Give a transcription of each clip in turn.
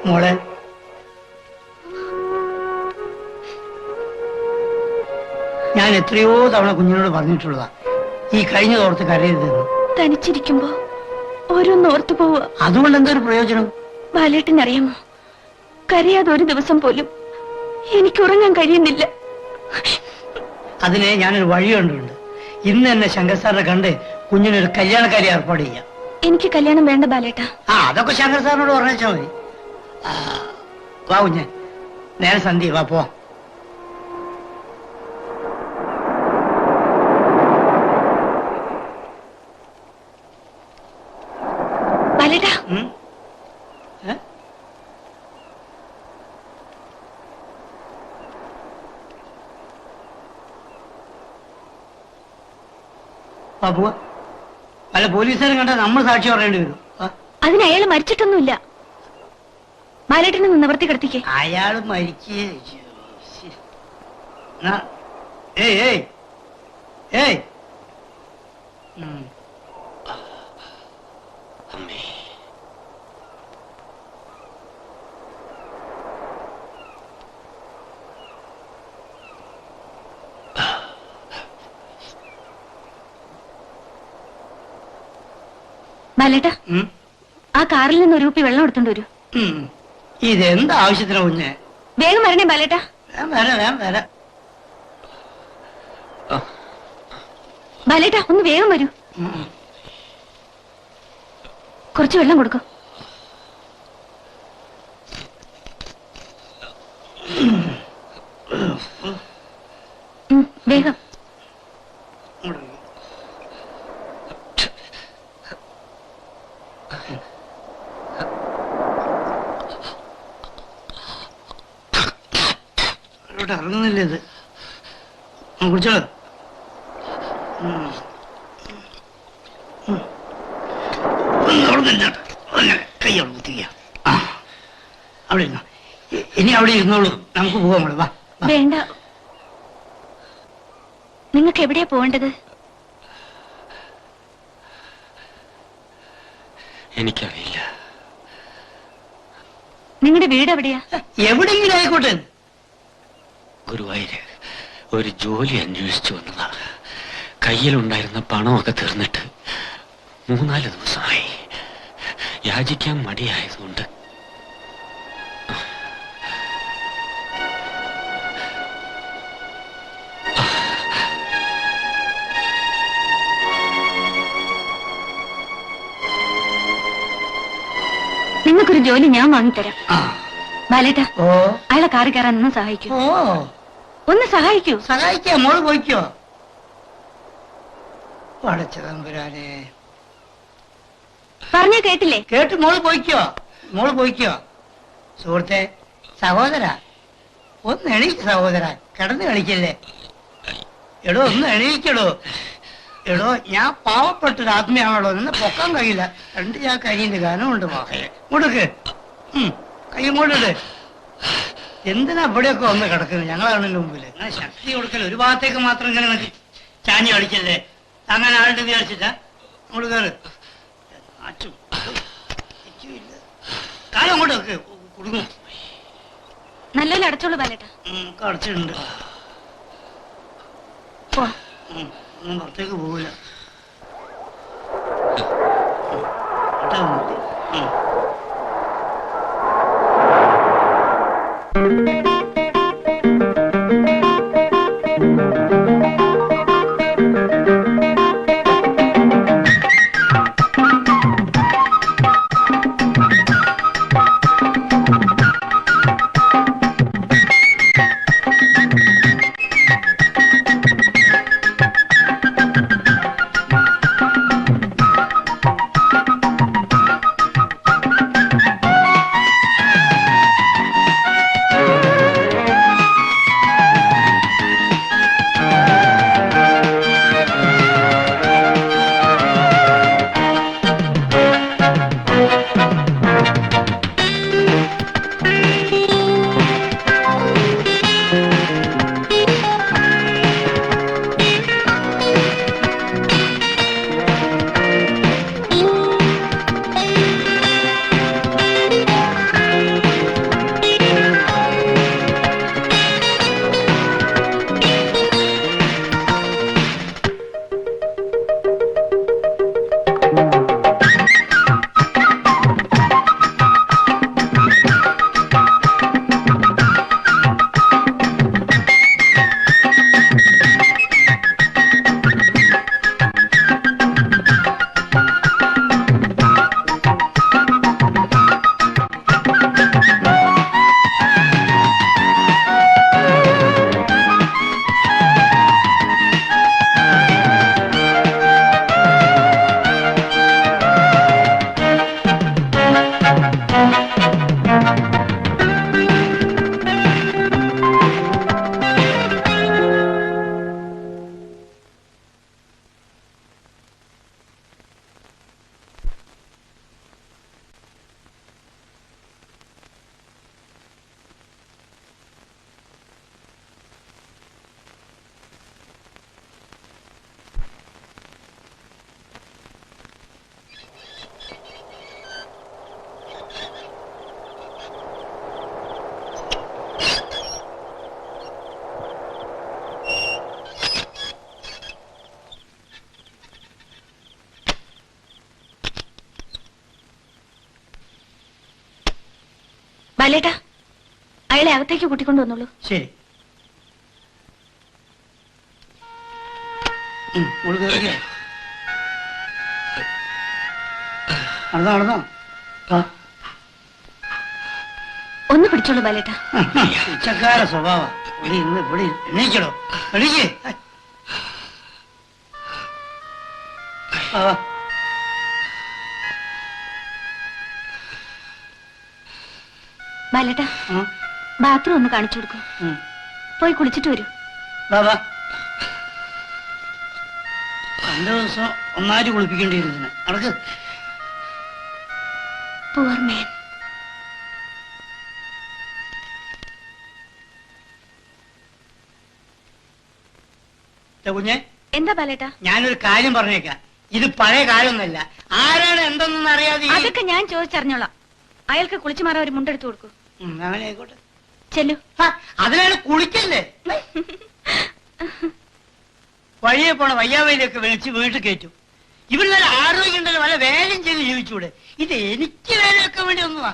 മോളെ, ഞാൻ എത്രയോ തവണ കുഞ്ഞിനോട് പറഞ്ഞിട്ടുള്ളതാ ഈ കഴിഞ്ഞതോർത്ത് കരയരുതെന്ന്. തനിച്ചിരിക്കുമ്പോ ഓരോന്നോർത്തു പോവുക. അതുകൊണ്ട് എന്തൊരു പ്രയോജനം? ബാലേട്ടനറിയാമോ, കരയാതെ ഒരു ദിവസം പോലും എനിക്ക് ഉറങ്ങാൻ കഴിയുന്നില്ല. അതിനെ ഞാനൊരു വഴി കണ്ടിട്ടുണ്ട്. ഇന്ന് തന്നെ ശങ്കർ സാറിനെ കണ്ട് കുഞ്ഞിനൊരു കല്യാണക്കാരി ഏർപ്പാട് ചെയ്യാം. എനിക്ക് കല്യാണം വേണ്ട ബാലേട്ടാ. അതൊക്കെ ശങ്കർ സാറിനോട് പറഞ്ഞാൽ മതി. വാ കുഞ്ഞ്, നേരെ സന്ധ്യ വാ പോ. ബാലേട്ടാ, ബാബുവ, അല്ല പോലീസുകാരും കണ്ടാൽ നമ്മൾ സാക്ഷി പറയേണ്ടി വരും. അതിന് അയാൾ മരിച്ചിട്ടൊന്നുമില്ല. ബാലേട്ടനെ നിവർത്തി കിടത്തിക്കേ. അയാള് മരിക്കേ. ബാലേട്ടാ, ആ കാറിൽ നിന്ന് ഒരു കുപ്പി വെള്ളം എടുത്തോണ്ട് വരൂ. ഇതെന്താ ആവശ്യത്തിനാ കുഞ്ഞെ? വേഗം വരണേ ബാലേട്ടാ. വരാം. ബാലേട്ടാ, ഒന്ന് വേഗം വരൂ. കുറച്ച് വെള്ളം കൊടുക്കൂ. വേഗം. ഇറങ്ങുന്നില്ല ഇത്. കുടിച്ചോളൂ. കൈ അവിടെ കുത്തിക്ക. അവിടെ ഇരുന്നോ. ഇനി അവിടെ ഇരുന്നോളൂ. നമുക്ക് പോവാം. മോളെ വാ. വേണ്ട, നിങ്ങൾക്ക് എവിടെയാ പോവേണ്ടത്? എനിക്കറിയില്ല. നിങ്ങളുടെ വീട് എവിടെയാ? എവിടെയെങ്കിലും ആയിക്കോട്ടെ. ഗുരുവായൂര് ഒരു ജോലി അന്വേഷിച്ചു വന്നതാ. കയ്യിലുണ്ടായിരുന്ന പണമൊക്കെ തീർന്നിട്ട് 3-4 ദിവസമായി. യാചിക്കാൻ മടിയായതുകൊണ്ട് നിങ്ങൾക്കൊരു ജോലി ഞാൻ വാങ്ങിത്തരാം. ബാലേട്ടാ, അയാളെ കാറ് കയറാൻ ഒന്ന് സഹായിക്കൂ. ഒന്ന് സഹായിക്കൂ. സഹായിക്കാം. മോള് പോയിക്കോ. പടച്ചതമ്പുരാനെ, പറഞ്ഞ കേട്ടില്ലേ? കേട്ട്. മോള് പോയിക്കോ. സുഹൃത്തെ, സഹോദര, ഒന്ന് എണീക്ക് സഹോദര. കിടന്ന് കളിക്കല്ലേ. എടോ, ഒന്ന് എണീക്കടോ. എടോ, ഞാൻ പാവപ്പെട്ടൊരു ആത്മീയാണല്ലോ. നിന്ന് പൊക്കാൻ കഴിയില്ല. 2 ചാക്ക് അരിന്റെ ഗാനമുണ്ട്. മകയെ കൊടുക്ക്. കൈ കൊണ്ടിട്ട്. എന്തിനാ ഇവിടെയൊക്കെ വന്ന് കിടക്കുന്നത്? ഞങ്ങളാണല്ലോ മുമ്പിൽ. അങ്ങനെ ശക്തി കൊടുക്കല്. ഒരു ഭാഗത്തേക്ക് മാത്രം ഇങ്ങനെ ചാഞ്ഞ് കളിക്കല്ലേ. അങ്ങനെ ആളുടെ വിചാരിച്ചിട്ടാ. അങ്ങോട്ട് കയറ്. കാലം അങ്ങോട്ട് വെക്ക്. കുടുങ്ങും. നല്ലപോലെ അടച്ചോളൂ ബാലേട്ടാ. അടച്ചിട്ടുണ്ട്. ഒന്നും പുറത്തേക്ക് പോവില്ല. ബാലേട്ടാ, അയാളെ അകത്തേക്ക് കൂട്ടിക്കൊണ്ടു വന്നോളൂ. ശരി. നടന്നോ? ഒന്ന് പിടിച്ചോളൂ ബാലേട്ടാ. ഉച്ചക്കാര സ്വഭാവം. എണീക്കടോ, എണീക്കേ. ബാലേട്ടാ, ബാത്റൂം ഒന്ന് കാണിച്ചു കൊടുക്കൂ. പോയി കുളിച്ചിട്ട് വരൂ. ബാബാ, 2 ദിവസം ഒന്നാരി കുളിപ്പിക്കേണ്ടി വരുന്നതിന് നടക്ക്. Poor man. കുഞ്ഞെ, എന്താ ബാലേട്ടാ? ഞാനൊരു കാര്യം പറഞ്ഞേക്കാം. ഇത് പഴയ കാലമൊന്നല്ല. ആരാണ് എന്തെന്നൊന്നും അറിയാതെ അതൊക്കെ ഞാൻ ചോദിച്ചറിഞ്ഞോളാം. അയാൾക്ക് കുളിച്ചു മാറാൻ ഒരു മുണ്ടെടുത്ത് കൊടുക്കൂ. അങ്ങനെ ആയിക്കോട്ടെ. ചെല്ലു. അതിനാണ് കുളിക്കല്ലേ. വഴിയെ പോണ വയ്യാവയിലേക്ക് വിളിച്ച് വീട്ടിൽ കയറ്റും. ഇവിടെ നല്ല ആരോഗ്യം ഉണ്ടല്ലോ, വല്ല വേലയും ചെയ്ത് ജീവിച്ചൂടെ. ഇത് എനിക്ക് വേലയൊക്കെ വേണ്ടി ഒന്നുവാ.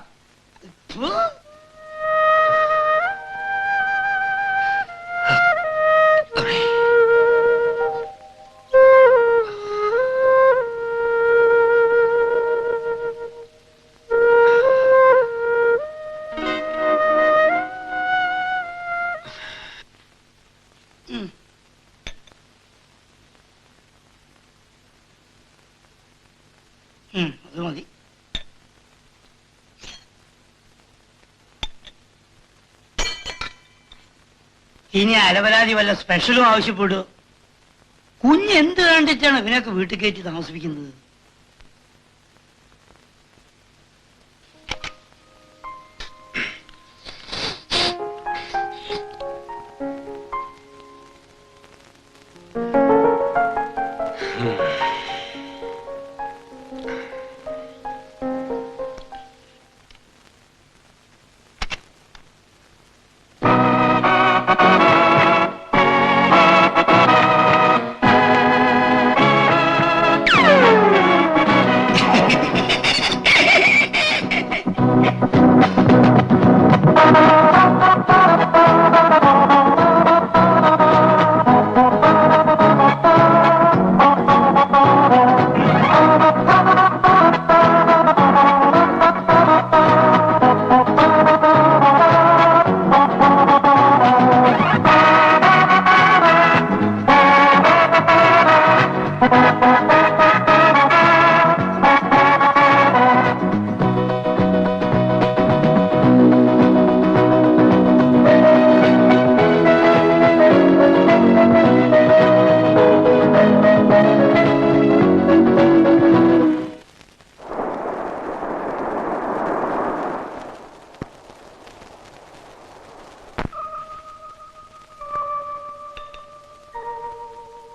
അത് മതി. ഇനി അലവലാതി വല്ല സ്പെഷ്യലും ആവശ്യപ്പെടൂ. കുഞ്ഞ് എന്ത് കണ്ടിട്ടാണ് ഇവനൊക്കെ വീട്ടിൽ കയറ്റി താമസിപ്പിക്കുന്നത്?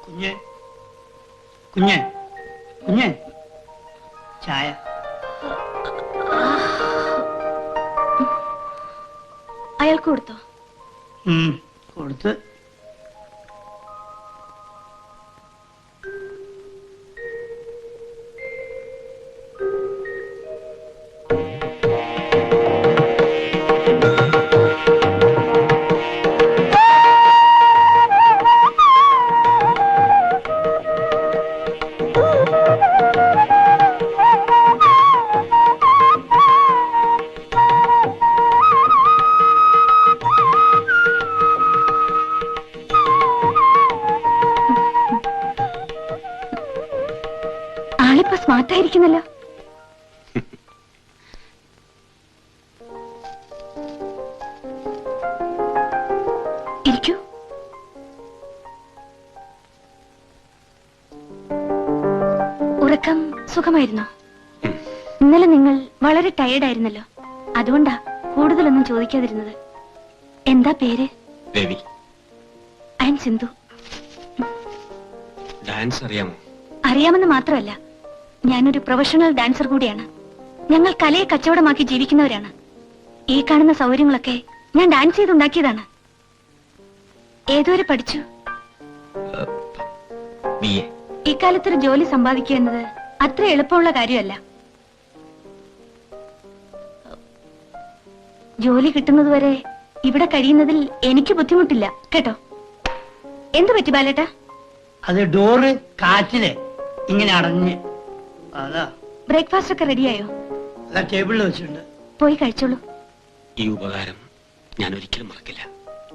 കുഞ്ഞെ, കുഞ്ഞെ, കുഞ്ഞെ, ചായ. അയാൾക്ക് കൊടുത്തോ? കൊടുത്ത്. ആളിപ്പോ സ്മാർട്ടായിരിക്കുന്നല്ലോ. ഇരിക്കൂ. ഉറക്കം സുഖമായിരുന്നോ? ഇന്നലെ നിങ്ങൾ വളരെ ടയേർഡായിരുന്നല്ലോ. അതുകൊണ്ടാ കൂടുതലൊന്നും ചോദിക്കാതിരുന്നത്. എന്താ പേര്? Ravi. I M Sindhu. Dance അറിയാമോ? അറിയാമെന്ന് മാത്രമല്ല, ഞാനൊരു പ്രൊഫഷണൽ ഡാൻസർ കൂടിയാണ്. ഞങ്ങൾ കലയെ കച്ചവടമാക്കി ജീവിക്കുന്നവരാണ്. ഈ കാണുന്ന സൗകര്യങ്ങളൊക്കെ ഞാൻ ഡാൻസ് ചെയ്തുണ്ടാക്കിയതാണ്. ഏതുവരെ പഠിച്ചു? ഇക്കാലത്തൊരു ജോലി സമ്പാദിക്കുക എന്നത് അത്ര എളുപ്പമുള്ള കാര്യമല്ല. ജോലി കിട്ടുന്നതുവരെ ഇവിടെ കഴിയുന്നതിൽ എനിക്ക് ബുദ്ധിമുട്ടില്ല കേട്ടോ. എന്തു പറ്റി ബാലേട്ടാ? അത് ഡോറ് കാറ്റില് ഇങ്ങനെ അടഞ്ഞ് അതാ. ബ്രേക്ക്ഫാസ്റ്റ് ഒക്കെ റെഡിയായോ? അതാ ടേബിളിൽ വെച്ചിട്ടുണ്ട്. പോയി കഴിച്ചോളൂ. ഈ ഉപകാരം ഞാൻ ഒരിക്കലും മറക്കില്ല.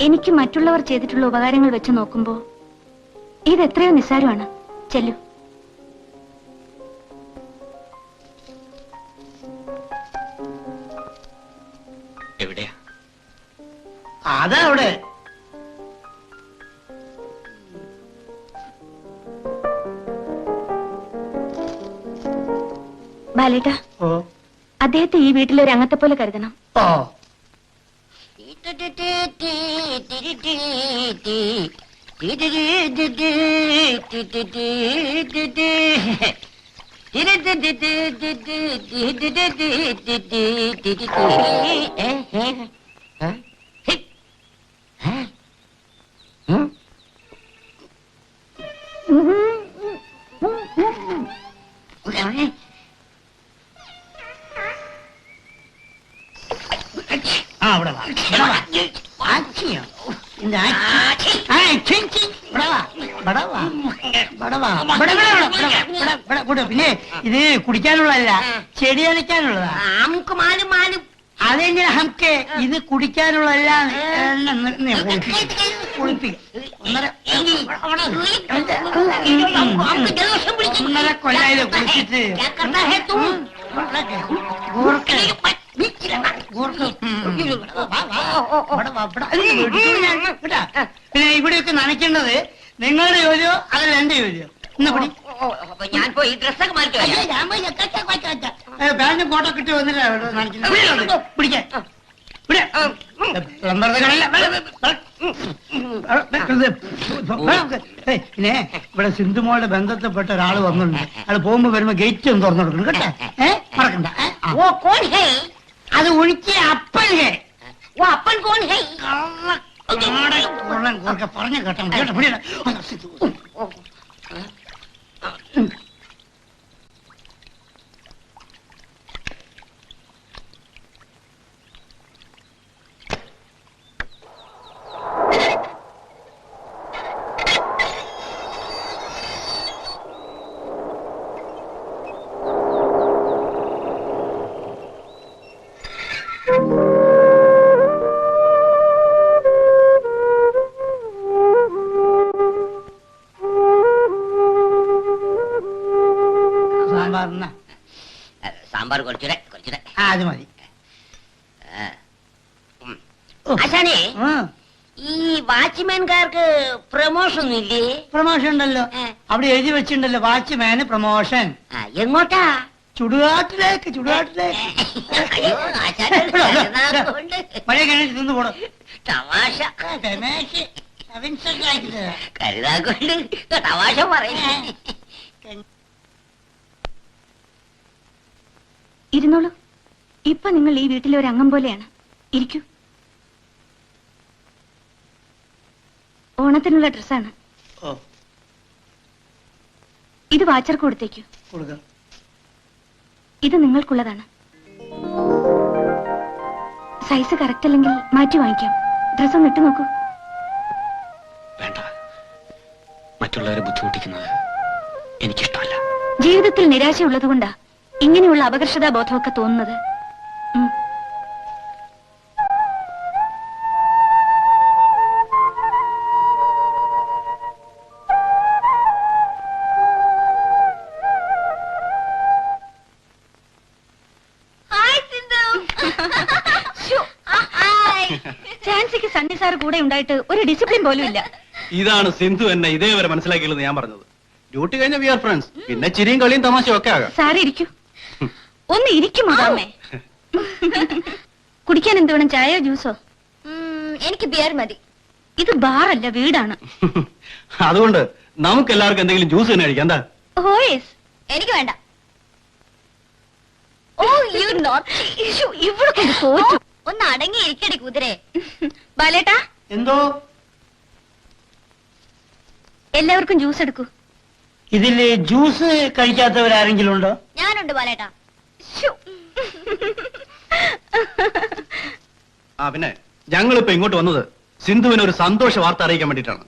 എനിക്ക് മറ്റുള്ളവർ ചെയ്തിട്ടുള്ള ഉപകാരങ്ങൾ വെച്ച് നോക്കുമ്പോ ഇത് എത്രയോ നിസ്സാരമാണ്. ചെല്ലു. എവിടെയാ? അതാ അവിടെ. ബാലേട്ടാ, ഓ അദ്ദേഹത്തെ ഈ വീട്ടിലെ ഒരു അംഗത്തെ പോലെ കരുതണം. ഓ ആ ഇവിടെ വാ. ഇവിടെ വാ. ആച്ചിയോ? இந்த ஆச்சி. சிஞ்சி. ഇവിടെ വാ. ഇവിടെ വാ. ഇവിടെ വാ. ഇവിടെ ഇവിടെ ഇവിടെ ഇവിടെ ഇവിടെ പിന്നെ ഇത് കുടിക്കാനുള്ളതല്ല, ചെടി നനയ്ക്കാനുള്ളതാ. നമുക്ക് മാലും മാലും അതെങ്ങനെ ഹംക്ക് ഇത് കുടിക്കാനുള്ളതല്ല. ഒന്നര കൊല്ലായത് കുളിച്ചിട്ട് പിന്നെ ഇവിടെയൊക്കെ നനയ്ക്കേണ്ടത് നിങ്ങളുടെ ജോലിയോ അതല്ല എന്റെ ജോലിയോ? ഇന്ന് പിടി. ഞാൻ പോയി ഡ്രസ്സൊക്കെ മാറ്റി പാന്റും കോട്ടൊക്കെ ഇട്ട് വന്നിട്ടാ നനയ്ക്കുന്നത്. പിടിക്കാൻ പിന്നെ ഇവിടെ സിന്ധുമോളുടെ ബന്ധത്തിൽപ്പെട്ട ഒരാള് വന്നിട്ടുണ്ട്. അയാൾ പോകുമ്പോ വരുമ്പോ ഗേറ്റ് ഒന്ന് തുറന്നു കൊടുക്കണം കേട്ടോ. മറക്കണ്ട. ഓ കോൺ ഹേ? അത് ഒഴിച്ച് അപ്പൻ ഹേ. ഓ അപ്പൻ കോൺ ഹേ? പറഞ്ഞ കേട്ടോ കേട്ടോ. പിടിയട. സാമ്പാർ കുറച്ചുകൂടെ കുറച്ചുകൂടെ. അത് മതി. ആശാനെ, ഈ വാച്ച്മാൻകാർക്ക് പ്രമോഷൻ ഒന്നും ഇല്ലേ? പ്രമോഷൻ ഉണ്ടല്ലോ. അവിടെ എഴുതി വെച്ചിട്ടുണ്ടല്ലോ വാച്ച്മാന് പ്രമോഷൻ. എങ്ങോട്ടാ? ചുടുകാട്ടിലേക്ക്. ചുടുകാട്ടിലേക്ക്. അയ്യോ ആശാനെ, പഴയ കിണറ്റിൽ നിന്ന് പോടും. തമാശ കരുതാക്കൊണ്ട് തമാശ പറയുന്നേ. ഇരുന്നോളൂ. ഇപ്പൊ നിങ്ങൾ ഈ വീട്ടിലെ ഒരു അംഗം പോലെയാണ്. ഇരിക്കൂ. ഓണത്തിനുള്ള ഡ്രസ്സാണ്. ഇത് വാച്ചർക്ക് കൊടുത്തേക്കൂ. ഇത് നിങ്ങൾക്കുള്ളതാണ്. സൈസ് കറക്റ്റ് അല്ലെങ്കിൽ മാറ്റി വാങ്ങിക്കാം. ഡ്രസ്സ് ഒന്ന് ഇട്ട് നോക്കൂ. വേണ്ട, മറ്റുള്ളവരെ ബുദ്ധിമുട്ടിക്കുന്നത് എനിക്കിഷ്ടമല്ല. ജീവിതത്തിൽ നിരാശയുള്ളതുകൊണ്ടാ ഇങ്ങനെയുള്ള അപകർഷതാ ബോധമൊക്കെ തോന്നുന്നത്. ചാൻസിക്ക് സണ്ണി സാർ കൂടെ ഉണ്ടായിട്ട് ഒരു ഡിസിപ്ലിൻ പോലും ഇല്ല. ഇതാണ് സിന്ധു എന്നെ ഇതേവരെ മനസ്സിലാക്കിയില്ലെന്ന് ഞാൻ പറഞ്ഞത്. ഡ്യൂട്ടി കഴിഞ്ഞ വി ആർ ഫ്രണ്ട്സ്. പിന്നെ ചിരിയും കളിയും തമാശയും ഒക്കെ ആകാം. സാറി ഇരിക്കൂ. ഒന്ന് ഇരിക്കും മാമേ. കുടിക്കാൻ എന്ത് വേണം? ചായയോ ജ്യൂസോ? എനിക്ക് ബിയർ മതി. ഇത് ബാറല്ല, വീടാണ്. അതുകൊണ്ട് നമുക്ക് എല്ലാവർക്കും എന്തെങ്കിലും ജ്യൂസ് തന്നെ കഴിക്കാം. എന്താ? ഓയസ്, എനിക്ക് വേണ്ട. ഓ യു നോട്ട്. ഇവിടെ കൊണ്ട് തോറ്റു. ഒന്ന് അടങ്ങി ഇരിക്കടി കുതിരെ. ബാലേട്ടാ. എന്തോ? എല്ലാവർക്കും ജ്യൂസ് എടുക്കൂ. ഇതില് ജ്യൂസ് കഴിക്കാത്തവരാരെങ്കിലും ഉണ്ടോ? ഞാനുണ്ട് ബാലേട്ടാ. ആ പിന്നെ ഞങ്ങളിപ്പോ ഇങ്ങോട്ട് വന്നത് സിന്ധുവിന് ഒരു സന്തോഷ വാർത്ത അറിയിക്കാൻ വേണ്ടിയിട്ടാണ്.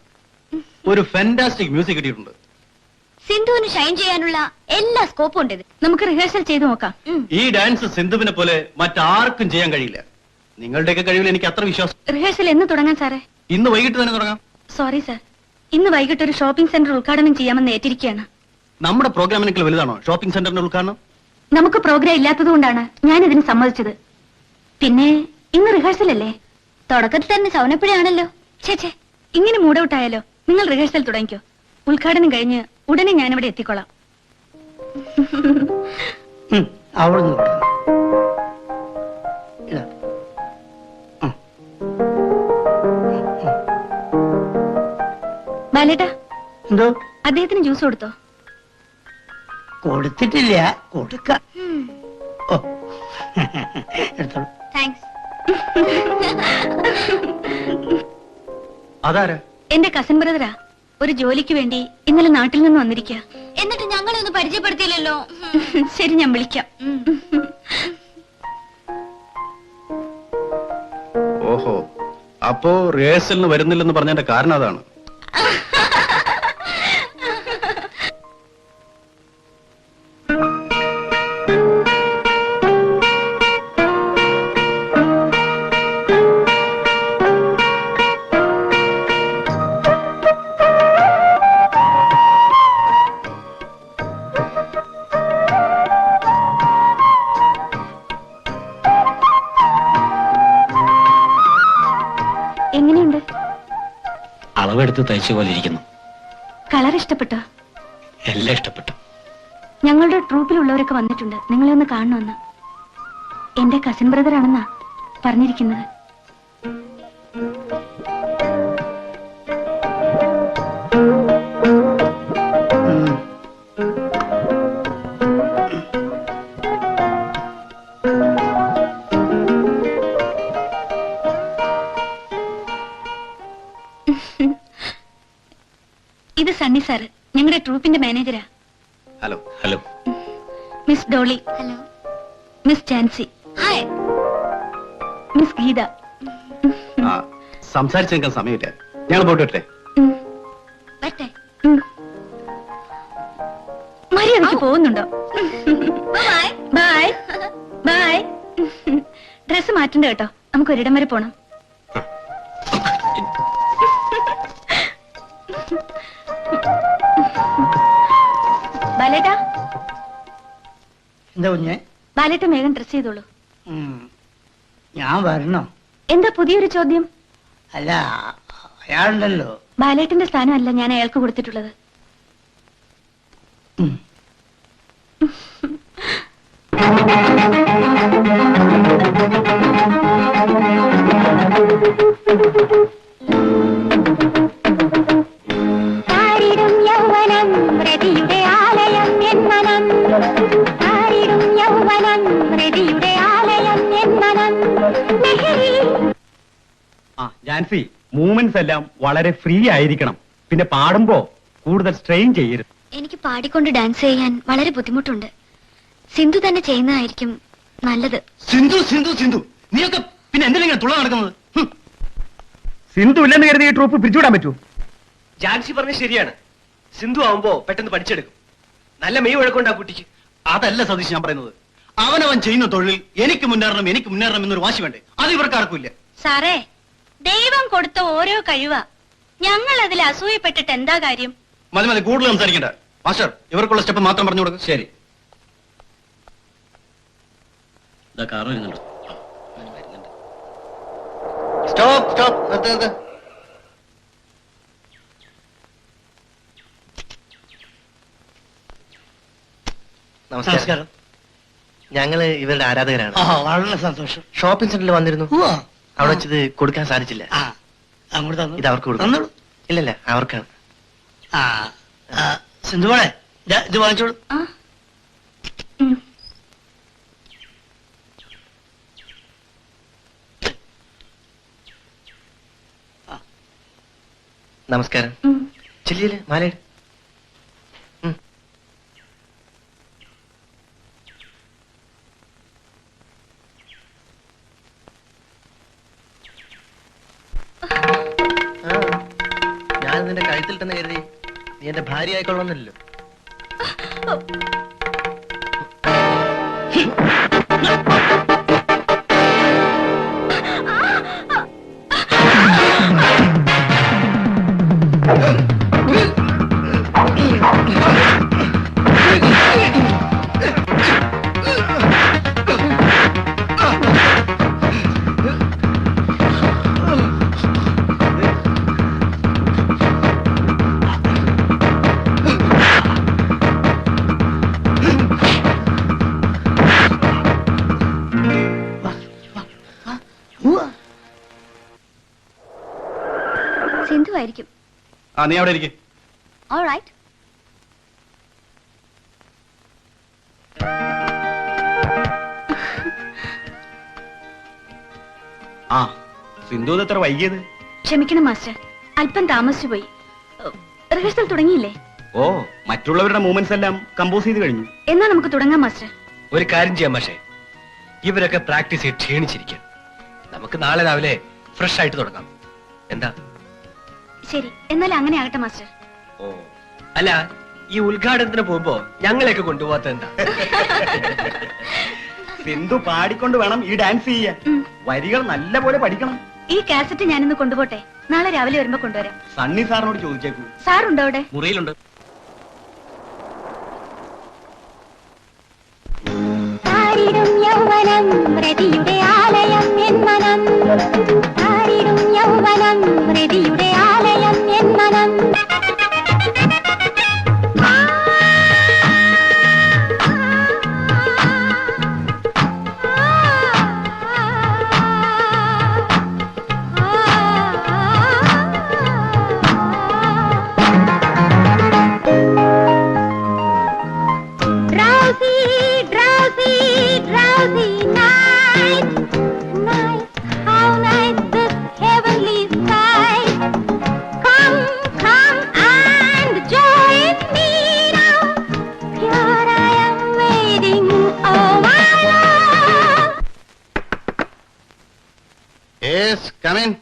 ഒരു ഫാന്റാസ്റ്റിക് മ്യൂസിക് കിട്ടിയിട്ടുണ്ട്. സിന്ധുവിന് ഷൈൻ ചെയ്യാനുള്ള എല്ലാ സ്കോപ്പും ഉണ്ട്. നമുക്ക് റിഹേഴ്സൽ ചെയ്തു നോക്കാം. ഈ ഡാൻസ് സിന്ധുവിനെ പോലെ മറ്റാർക്കും ചെയ്യാൻ കഴിയില്ല. നിങ്ങളുടെയൊക്കെ കഴിവിൽ എനിക്ക് അത്ര വിശ്വാസം. റിഹേഴ്സൽ എന്ന് തുടങ്ങാൻ സാറേ? ഇന്ന് വൈകിട്ട് തന്നെ തുടങ്ങാം. സോറി സാർ, ഇന്ന് വൈകിട്ട് ഒരു ഷോപ്പിംഗ് സെന്റർ ഉദ്ഘാടനം ചെയ്യാമെന്ന് ഏറ്റിരിക്കുകയാണ്. നമ്മുടെ പ്രോഗ്രാമിനേക്കാൾ വലുതാണോ ഷോപ്പിംഗ് സെന്ററിന്റെ ഉദ്ഘാടനം? നമുക്ക് പ്രോഗ്രാം ഇല്ലാത്തതുകൊണ്ടാണ് ഞാൻ ഇതിന് സമ്മതിച്ചത്. പിന്നെ ഇന്ന് റിഹേഴ്സൽ അല്ലേ? തുടക്കത്തിൽ തന്നെ ശവനപ്പുഴയാണല്ലോ. ചേച്ചേ, ഇങ്ങനെ മൂഡൌട്ടായാലോ? നിങ്ങൾ റിഹേഴ്സൽ തുടങ്ങിക്കോ. ഉദ്ഘാടനം കഴിഞ്ഞ് ഉടനെ ഞാനിവിടെ എത്തിക്കൊള്ളാം. അവിടുന്ന് ബാലേട്ടാ, എന്തോ അദ്ദേഹത്തിന് ജ്യൂസ് കൊടുത്തോ? കൊടുത്തിട്ടില്ല, കൊടുക്ക. ഓ എടുത്തോളൂ. താങ്ക്സ്. അതാരാ? എന്റെ കസിൻ ബ്രദറാ. ഒരു ജോലിക്ക് വേണ്ടി ഇന്നലെ നാട്ടിൽ നിന്ന് വന്നിരിക്കുക. എന്നിട്ട് ഞങ്ങളെ ഒന്ന് പരിചയപ്പെടുത്തിയില്ലല്ലോ. ശരി, ഞാൻ വിളിക്കാം. ഓഹോ, അപ്പോ റിഹേഴ്സലിന് വരുന്നില്ലെന്ന് പറഞ്ഞതിന്റെ കാരണം അതാണ്. എങ്ങനെയുണ്ട്? അളവെടുത്ത് തയ്ച്ച പോലെ ഇരിക്കുന്നു. കളർ ഇഷ്ടപ്പെട്ടോ? എല്ലാം ഇഷ്ടപ്പെട്ടു. ഞങ്ങളുടെ ട്രൂപ്പിലുള്ളവരൊക്കെ വന്നിട്ടുണ്ട്, നിങ്ങളെ ഒന്ന് കാണണമെന്ന്. എന്റെ കസിൻ ബ്രദർ ആണെന്നാ പറഞ്ഞിരിക്കുന്നത്. ഇത് സണ്ണി സാറ്, ഞങ്ങളുടെ ട്രൂപ്പിന്റെ മാനേജരാ. Hello. Hello. Miss Dolly. Hello. Miss Jancy. Hi. Miss Geetha. ആ, സംസാരിച്ചു നിൽക്കാൻ സമയമില്ല. ഞങ്ങൾ പോയിട്ട് വരട്ടെ? വരട്ടെ. മര്യാദയ്ക്ക് പോകുന്നുണ്ടോ? Bye bye. ഡ്രസ് മാറ്റണ്ട കേട്ടോ, നമുക്ക് ഒരിടം വരെ പോണം. ബാലേട്ടാ, എന്താ കുഞ്ഞെ? ബാലേട്ട വേഗം ഡ്രസ് ചെയ്തോളൂ. ഞാൻ വരണോ? എന്താ പുതിയൊരു ചോദ്യം? അല്ല, അയാളുണ്ടല്ലോ. ബാലേട്ടന്റെ സ്ഥാനമല്ല ഞാൻ അയാൾക്ക് കൊടുത്തിട്ടുള്ളത്. ജാൻസി, മൂവ്മെന്റ്സ് എല്ലാം വളരെ ഫ്രീ ആയിരിക്കണം. പിന്നെ പാടുമ്പോ കൂടുതൽ സ്ട്രെയിൻ ചെയ്യരുത്. എനിക്ക് പാടിക്കൊണ്ട് ഡാൻസ് ചെയ്യാൻ വളരെ ബുദ്ധിമുട്ടുണ്ട്. സിന്ധു തന്നെ ചെയ്യുന്നതായിരിക്കും നല്ലത്. സിന്ധു സിന്ധു സിന്ധു, നീയൊക്കെ പിന്നെ എന്തിനാ തുള്ള നടക്കുന്നത്? സിന്ധു ഇല്ലെന്ന് കരുതി ഈ ട്രൂപ്പ് പിരിച്ചുവിടാൻ പറ്റൂ? ജാൻസി പറഞ്ഞ ശരിയാണ്. സിന്ധു ആവുമ്പോ പെട്ടെന്ന് പഠിച്ചെടുക്കും. നല്ല മെയ് വഴക്കുണ്ടാ കുട്ടിക്ക്. അതല്ല സതീഷ് ഞാൻ പറയുന്നത്. അവനവൻ ചെയ്യുന്ന തൊഴിൽ എനിക്ക് മുന്നേറണം എന്നൊരു വാശി വേണ്ടേ? അത് ഇവർക്ക് ആർക്കും ഇല്ല. സാറേ, ദൈവം കൊടുത്ത ഓരോ കഴിവാ. ഞങ്ങൾ അതിൽ അസൂയപ്പെട്ടിട്ട് എന്താ കാര്യം? മതി മതി, കൂടുതൽ സംസാരിക്കണ്ട. മാസ്റ്റർ, ഇവർക്കുള്ള സ്റ്റെപ്പ് മാത്രം പറഞ്ഞു കൊടുക്കും. ശരി. കാറ് വരുന്നുണ്ടോ? സ്റ്റോപ്പ് സ്റ്റോപ്പ്, നിർത്ത്. നമസ്കാരം. ഞങ്ങള് ഇവരുടെ ആരാധകരാണ്. വളരെ സന്തോഷം. ഷോപ്പിംഗ് സെന്ററിൽ വന്നിരുന്നു. അവിടെ വെച്ചത് കൊടുക്കാൻ സാധിച്ചില്ല. അങ്ങോട്ട് തന്നു. ഇത് അവർക്ക് കൊടുക്കാം. ഇല്ലല്ല, അവർക്കാണ്. സിന്ധുവോളെ, ഇത് വാങ്ങിച്ചോളൂ. നമസ്കാരം. ചെല്ലിയില് മാലയിട്. നിന്റെ കഴുത്തിൽ തന്നെ കരുതി നീ എന്റെ ഭാര്യ ആയിക്കൊള്ളണമെന്നില്ലല്ലോ. സിന്ധു ആയിരിക്കും. ആ നീ അവിടെ ഇരിക്കും. All right. ആ സിന്ധു എത്ര വൈകിയത്? ക്ഷമിക്കണം മാസ്റ്റർ, അല്പം താമസിച്ചു പോയി. റിഹേഴ്സൽ തുടങ്ങിയില്ലേ? ഓ, മറ്റുള്ളവരുടെ മൂവ്മെന്റ്സ് എല്ലാം കമ്പോസ് ചെയ്ത് കഴിഞ്ഞു. എന്നാ നമുക്ക് തുടങ്ങാം മാസ്റ്റർ. ഒരു കാര്യം ചെയ്യാം പക്ഷേ, ഇവരൊക്കെ പ്രാക്ടീസ് ചെയ്ത് ക്ഷീണിച്ചിരിക്കാം. നമുക്ക് നാളെ രാവിലെ ഫ്രഷ് ആയിട്ട് തുടങ്ങാം. എന്താ? ശരി, എന്നാൽ അങ്ങനെ ആകട്ടെ മാസ്റ്റർ. ഓ അല്ല, ഈ ഉദ്ഘാടനത്തിന് പോകുമ്പോ ഞങ്ങളെയൊക്കെ കൊണ്ടുപോകാത്ത എന്താ? സിന്ധു പാടിക്കൊണ്ട് വേണം ഈ ഡാൻസ് ചെയ്യാൻ. വരികൾ നല്ല പോലെ പഠിക്കണം. ഈ കാസറ്റ് ഞാനിന്ന് കൊണ്ടുപോട്ടെ, നാളെ രാവിലെ വരുമ്പോ കൊണ്ടുവരാം. സണ്ണി സാറിനോട് ചോദിച്ചേക്കൂ. സാറുണ്ടോ അവിടെ? മുറിയിലുണ്ട്. യൗവനം രതിയുടെ ആലയം എന്മനം, യൗവനം രതിയുടെ ആലയം എന്മനം. Yes, come in.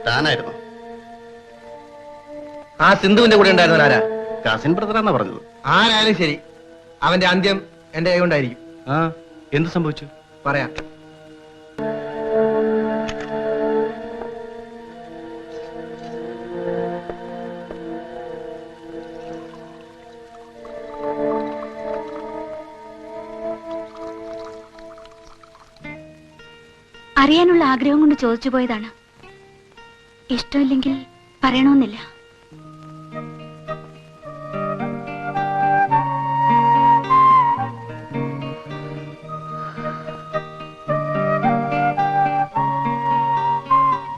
താനായിരുന്നു? ആ സിന്ധുവിന്റെ കൂടെ ഉണ്ടായിരുന്ന ആരാ? കസിൻ ബ്രദറാന്നാ പറഞ്ഞത്. ആരായാലും ശരി, അവന്റെ അന്ത്യം എന്റെ കൈ കൊണ്ടായിരിക്കും. ആ, എന്ത് സംഭവിച്ചു? പറയാം. അറിയാനുള്ള ആഗ്രഹം കൊണ്ട് ചോദിച്ചു പോയതാണ്. ഇഷ്ടമില്ലെങ്കിൽ പറയണമെന്നില്ല.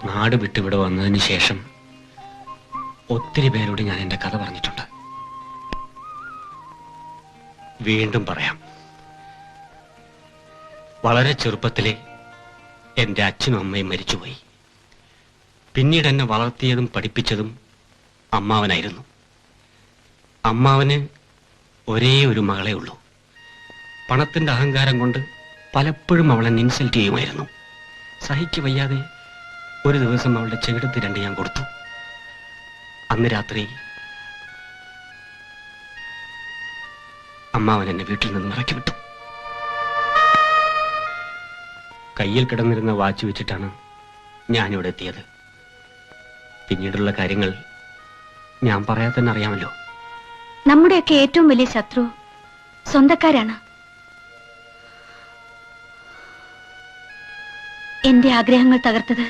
നാട് വിട്ടിവിടെ വന്നതിന് ശേഷം ഒത്തിരി പേരോട് ഞാൻ എന്റെ കഥ പറഞ്ഞിട്ടുണ്ട്. വീണ്ടും പറയാം. വളരെ ചെറുപ്പത്തിലെ എന്റെ അച്ഛനും അമ്മയും മരിച്ചുപോയി. പിന്നീട് എന്നെ വളർത്തിയതും പഠിപ്പിച്ചതും അമ്മാവനായിരുന്നു. അമ്മാവന് ഒരേ ഒരു മകളെ ഉള്ളൂ. പണത്തിന്റെ അഹങ്കാരം കൊണ്ട് പലപ്പോഴും അവളെ ഇൻസൾട്ട് ചെയ്യുമായിരുന്നു. സഹിക്ക് വയ്യാതെ ഒരു ദിവസം അവളുടെ ചെകിടത്ത് രണ്ട് ഞാൻ കൊടുത്തു. അന്ന് രാത്രി അമ്മാവൻ എന്നെ വീട്ടിൽ നിന്ന് ഇറക്കി വിട്ടു. കയ്യിൽ കിടന്നിരുന്ന വാച്ച് വെച്ചിട്ടാണ് ഞാനിവിടെ എത്തിയത്. പിന്നീടുള്ള കാര്യങ്ങൾ ഞാൻ പറയാതെ തന്നെ അറിയാമല്ലോ. നമ്മുടെയൊക്കെ ഏറ്റവും വലിയ ശത്രു സ്വന്തക്കാരാണ്. എന്റെ ആഗ്രഹങ്ങൾ തകർത്തത്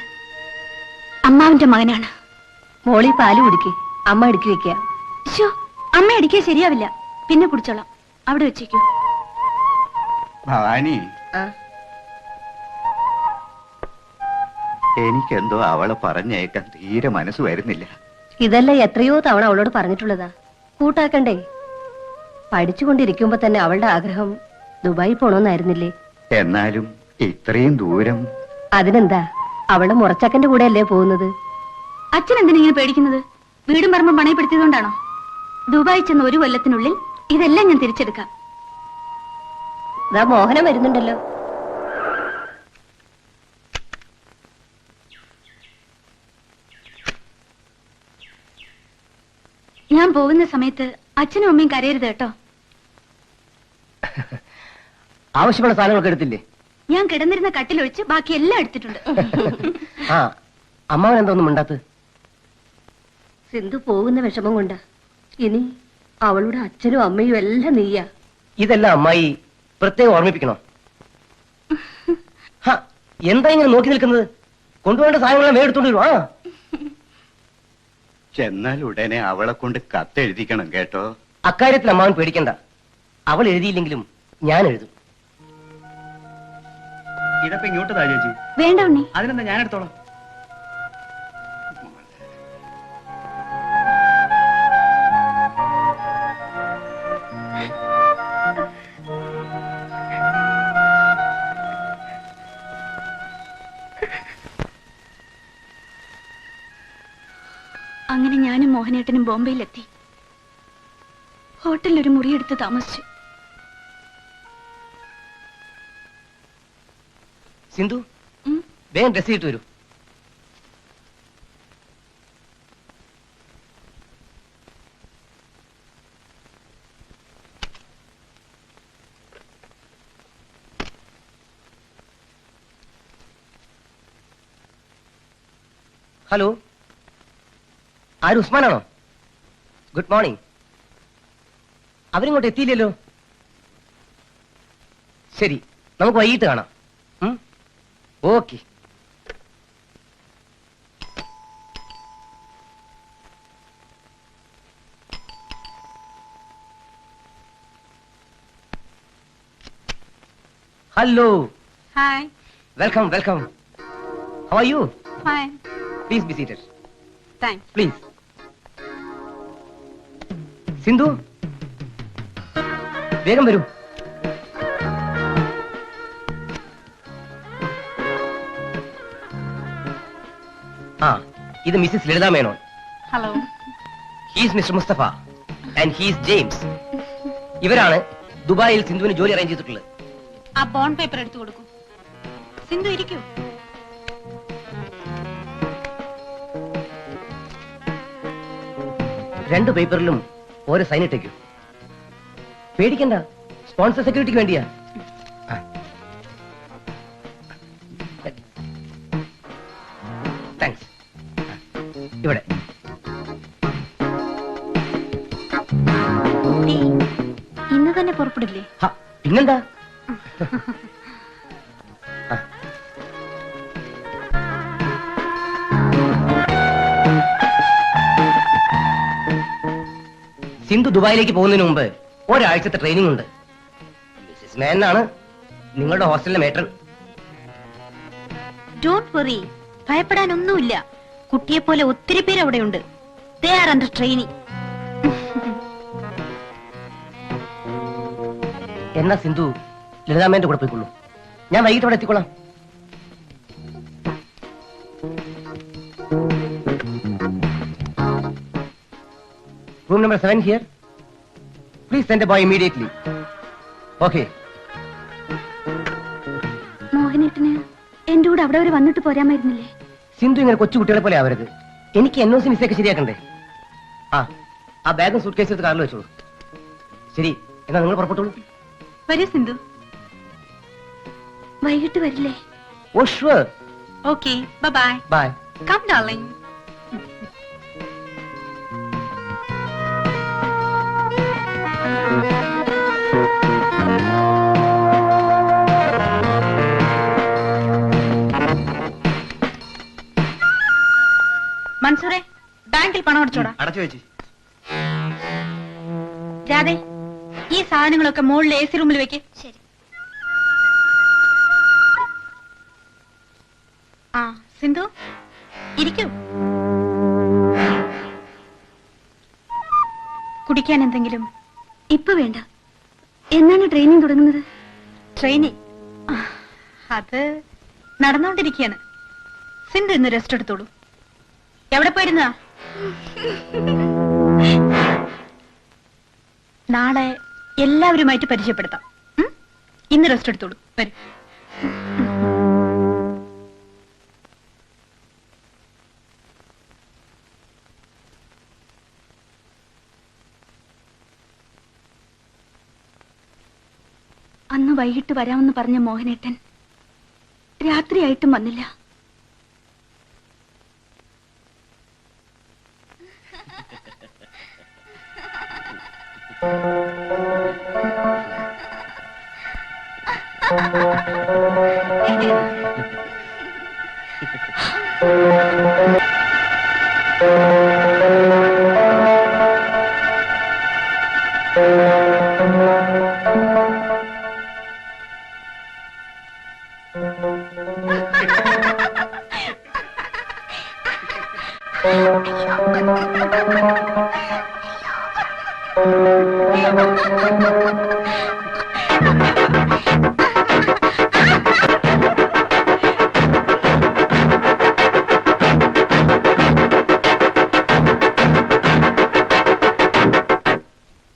അമ്മാവിന്റെ മകനാണ്. മോളി പാല് കുടിക്ക്, അമ്മ അടുക്കി വെക്കുക. ശോ, അമ്മ അടിക്കാൻ ശരിയാവില്ല, പിന്നെ കുടിച്ചോളാം. അവിടെ വെച്ചേക്കൂ. ഭവാനി, എനിക്കെന്തോ അവളെ പറഞ്ഞേക്കാൻ തീരെ മനസ്സ് വരുന്നില്ല. ഇതല്ല എത്രയോ തവണ അവളോട് പറഞ്ഞിട്ടുള്ളതാ, കൂട്ടാക്കണ്ടേ. പഠിച്ചുകൊണ്ടിരിക്കുമ്പോ തന്നെ അവളുടെ ആഗ്രഹം ദുബായി പോണോന്നായിരുന്നില്ലേ? എന്നാലും ഇത്രയും ദൂരം. അതിനെന്താ, അവളുടെ മുറച്ചക്കന്റെ കൂടെ അല്ലേ പോകുന്നത്? അച്ഛൻ എന്തിനിങ്ങനെ പേടിക്കുന്നത്? വീടും പറമ്പും പണയപ്പെടുത്തിയതുകൊണ്ടാണോ? ദുബായി ചെന്ന ഒരു കൊല്ലത്തിനുള്ളിൽ ഇതെല്ലാം ഞാൻ തിരിച്ചെടുക്കാം. ഇതാ മോഹനം വരുന്നുണ്ടല്ലോ. ഞാൻ പോകുന്ന സമയത്ത് അച്ഛനും അമ്മയും കരയരുത് കേട്ടോ. ആവശ്യമുള്ള സാധനങ്ങളൊക്കെ എടുത്തില്ലേ? ഞാൻ കിടന്നിരുന്ന കട്ടിലൊഴിച്ച് ബാക്കി എല്ലാം എടുത്തിട്ടുണ്ട്. ആ അമ്മാവൻ എന്തോന്നും ഉണ്ടാത്ത്? സിന്ധു പോകുന്ന വിഷമം കൊണ്ടാ. ഇനി അവളുടെ അച്ഛനും അമ്മയും എല്ലാം നീയാ. ഇതെല്ലാം അമ്മായി പ്രത്യേകം ഓർമ്മിപ്പിക്കണോ? എന്താ ഇങ്ങനെ നോക്കി നിൽക്കുന്നത്? കൊണ്ടുപോകേണ്ട സാധനങ്ങളെല്ലാം വേറെടുത്തോണ്ട് വരും. ആ ചെന്നാൽ ഉടനെ അവളെ കൊണ്ട് കത്തെഴുതിക്കണം കേട്ടോ. അക്കാര്യത്തിൽ അമ്മാവൻ പേടിക്കണ്ട. അവൾ എഴുതിയില്ലെങ്കിലും ഞാൻ എഴുതും. ഇതപ്പോ ഇങ്ങോട്ട് താ ചേച്ചി. വേണ്ട ഉണ്ണി. അതിനെന്താ ഞാൻ എടുത്തോളാം. അങ്ങനെ ഞാനും മോഹനേട്ടനും ബോംബെയിലെത്തി. ഹോട്ടലിൽ ഒരു മുറിയെടുത്ത് താമസിച്ചു. സിന്ധു ഉം. വേഗം ഡ്രസ് ചെയ്തിട്ട് വരൂ. ഹലോ, ആര്? ഉസ്മാനാണോ? Good morning. അവരിങ്ങോട്ട് എത്തിയില്ലല്ലോ. ശരി, നമുക്ക് വൈകിട്ട് കാണാം. Okay. Hello. Hi. Welcome welcome. How are you? Fine. Please be seated. Thanks. Please. Sindhu, വേഗം വരൂ. ആ, ഇത് Mrs Lalitha Menon. Hello. He's mister Mustafa and he's James. ഇവരാണ് ദുബായിൽ സിന്ധുവിന് ജോലി അറേഞ്ച് ചെയ്തിട്ടുള്ളത്. ആ ബോണ്ട് പേപ്പർ എടുത്തു കൊടുക്കൂ. സിന്ധു ഇരിക്കൂ. രണ്ട് പേപ്പറിലും ഓരോ സൈൻ ഇട്ടേക്കൂ. പേടിക്കണ്ട, സ്പോൺസർ സെക്യൂരിറ്റിക്ക് വേണ്ടിയാ. താങ്ക്സ്. ഇവിടെ ഇന്ന് തന്നെ പുറപ്പെടില്ലേ? പിന്നെന്താ? സിന്ധു ദുബായിലേക്ക് പോകുന്നതിന് മുമ്പ് ഒരാഴ്ചത്തെ ട്രെയിനിങ് ഉണ്ട്. മിസ്സിസ് മേനാണ് നിങ്ങളുടെ ഹോസ്റ്റലിലെ മേട്രൺ. Don't worry, ഭയപ്പെടാനൊന്നുമില്ല. കുട്ടിയെ പോലെ ഒത്തിരി പേര് അവിടെയുണ്ട്. They are under training. എന്നാ സിന്ധു ലളിതാമ്മേന്റെ കൂടെ പോയിക്കൊള്ളൂ. ഞാൻ വൈകിട്ട് അവിടെ എത്തിക്കൊള്ളാം. Room number 7 here. Please send a boy immediately. Okay. മോഹനേട്ടന് എന്റെ കൂടെ അവിടെ വരെ വന്നിട്ട് പോരാമായിരുന്നില്ലേ? സിന്ധു ഇങ്ങനെ കൊച്ചുകുട്ടികളെ പോലെ ആവരുത്. എനിക്ക് NOC മിസ്റ്റേക്ക് ശരിയാക്കണ്ടേ? ആ ബാഗും സൂട്ട് കേസ് എടുത്ത് കാറിൽ വെച്ചോളൂ. ശരി, എന്നാ നിങ്ങൾ പുറപ്പെട്ടോളൂ. വരൂ സിന്ധു. വൈകിട്ട് വരില്ലേ? Oh sure. Okay, bye. Bye. Come darling. മൻസൂറെ, ബാങ്കിൽ പണം അടച്ചോടാ. അടച്ചു വെച്ചി. രാധേ, ഈ സാധനങ്ങളൊക്കെ മുകളിൽ AC റൂമിൽ വെക്ക്. ശരി. ആ സിന്ധു, ഇരിക്കൂ. കുടിക്കാൻ എന്തെങ്കിലും? ഇപ്പൊ വേണ്ട. എന്നാണ് ട്രെയിനിങ് തുടങ്ങുന്നത്? ട്രെയിനിങ് അത് നടന്നുകൊണ്ടിരിക്കുകയാണ്. സിന്ധു ഇന്ന് റെസ്റ്റ് എടുത്തോളൂ. എവിടെ പോയിരുന്ന? നാളെ എല്ലാവരുമായിട്ട് പരിചയപ്പെടുത്താം. ഇന്ന് റെസ്റ്റ് എടുത്തോളൂ. വരും. അന്ന് വൈകിട്ട് വരാമെന്ന് പറഞ്ഞ മോഹനേട്ടൻ രാത്രിയായിട്ടും വന്നില്ല.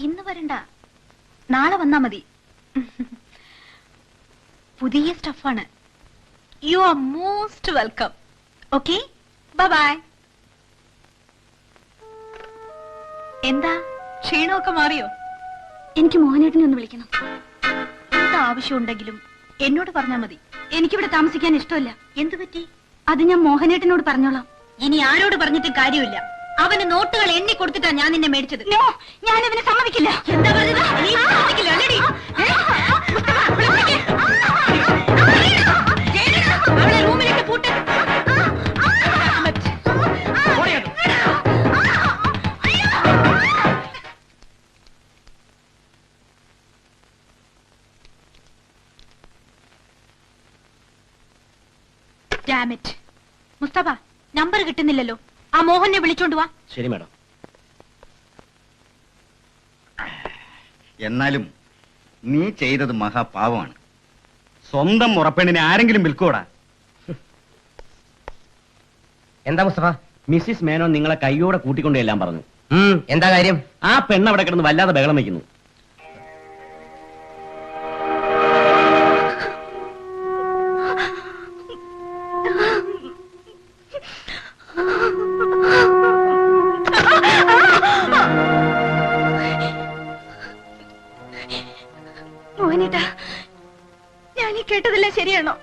ഇന്ന് വരണ്ട, നാളെ വന്നാ മതി. പുതിയ സ്റ്റഫാണ്. You are most welcome. Okay, bye bye. എന്താ ക്ഷീണമൊക്കെ മാറിയോ? എനിക്ക് മോഹനേട്ടനെ ഒന്ന് വിളിക്കണം. എന്താ ആവശ്യമുണ്ടെങ്കിലും എന്നോട് പറഞ്ഞാൽ മതി. എനിക്കിവിടെ താമസിക്കാൻ ഇഷ്ടമല്ല. എന്തു പറ്റി? അത് ഞാൻ മോഹനേട്ടനോട് പറഞ്ഞോളാം. ഇനി ആരോട് പറഞ്ഞിട്ട് കാര്യമില്ല. അവന് നോട്ടുകൾ എണ്ണി കൊടുത്തിട്ടാ ഞാൻ നിന്നെ മേടിച്ചത്. ഞാൻ അവനെ സമ്മതിക്കില്ല. എന്താ പറഞ്ഞത്? നീ സമ്മതിക്കില്ല അല്ലേടി? അവളെ റൂമിലേക്ക് പൂട്ട്. Damn it. മുസ്തഫ, നമ്പർ കിട്ടുന്നില്ലല്ലോ. ആ മോഹനെ വിളിച്ചോണ്ട് വാ. ശരി മാഡം. എന്നാലും നീ ചെയ്തത് മഹാപാവമാണ്. സ്വന്തം മുറപ്പെണ്ണിനെ ആരെങ്കിലും വിൽക്കൂടാ? എന്താ മുസ്തഫ? മിസ്സിസ് മേനോൻ നിങ്ങളെ കൈയോടെ കൂട്ടിക്കൊണ്ട് എല്ലാം പറഞ്ഞു. എന്താ കാര്യം? ആ പെണ്ണ് അവിടെ കിടന്ന് വല്ലാതെ ബഹളം വയ്ക്കുന്നു. മോഹനേട്ടാ, ഞാൻ ഈ കേട്ടതെല്ലാം ശരിയാണോ?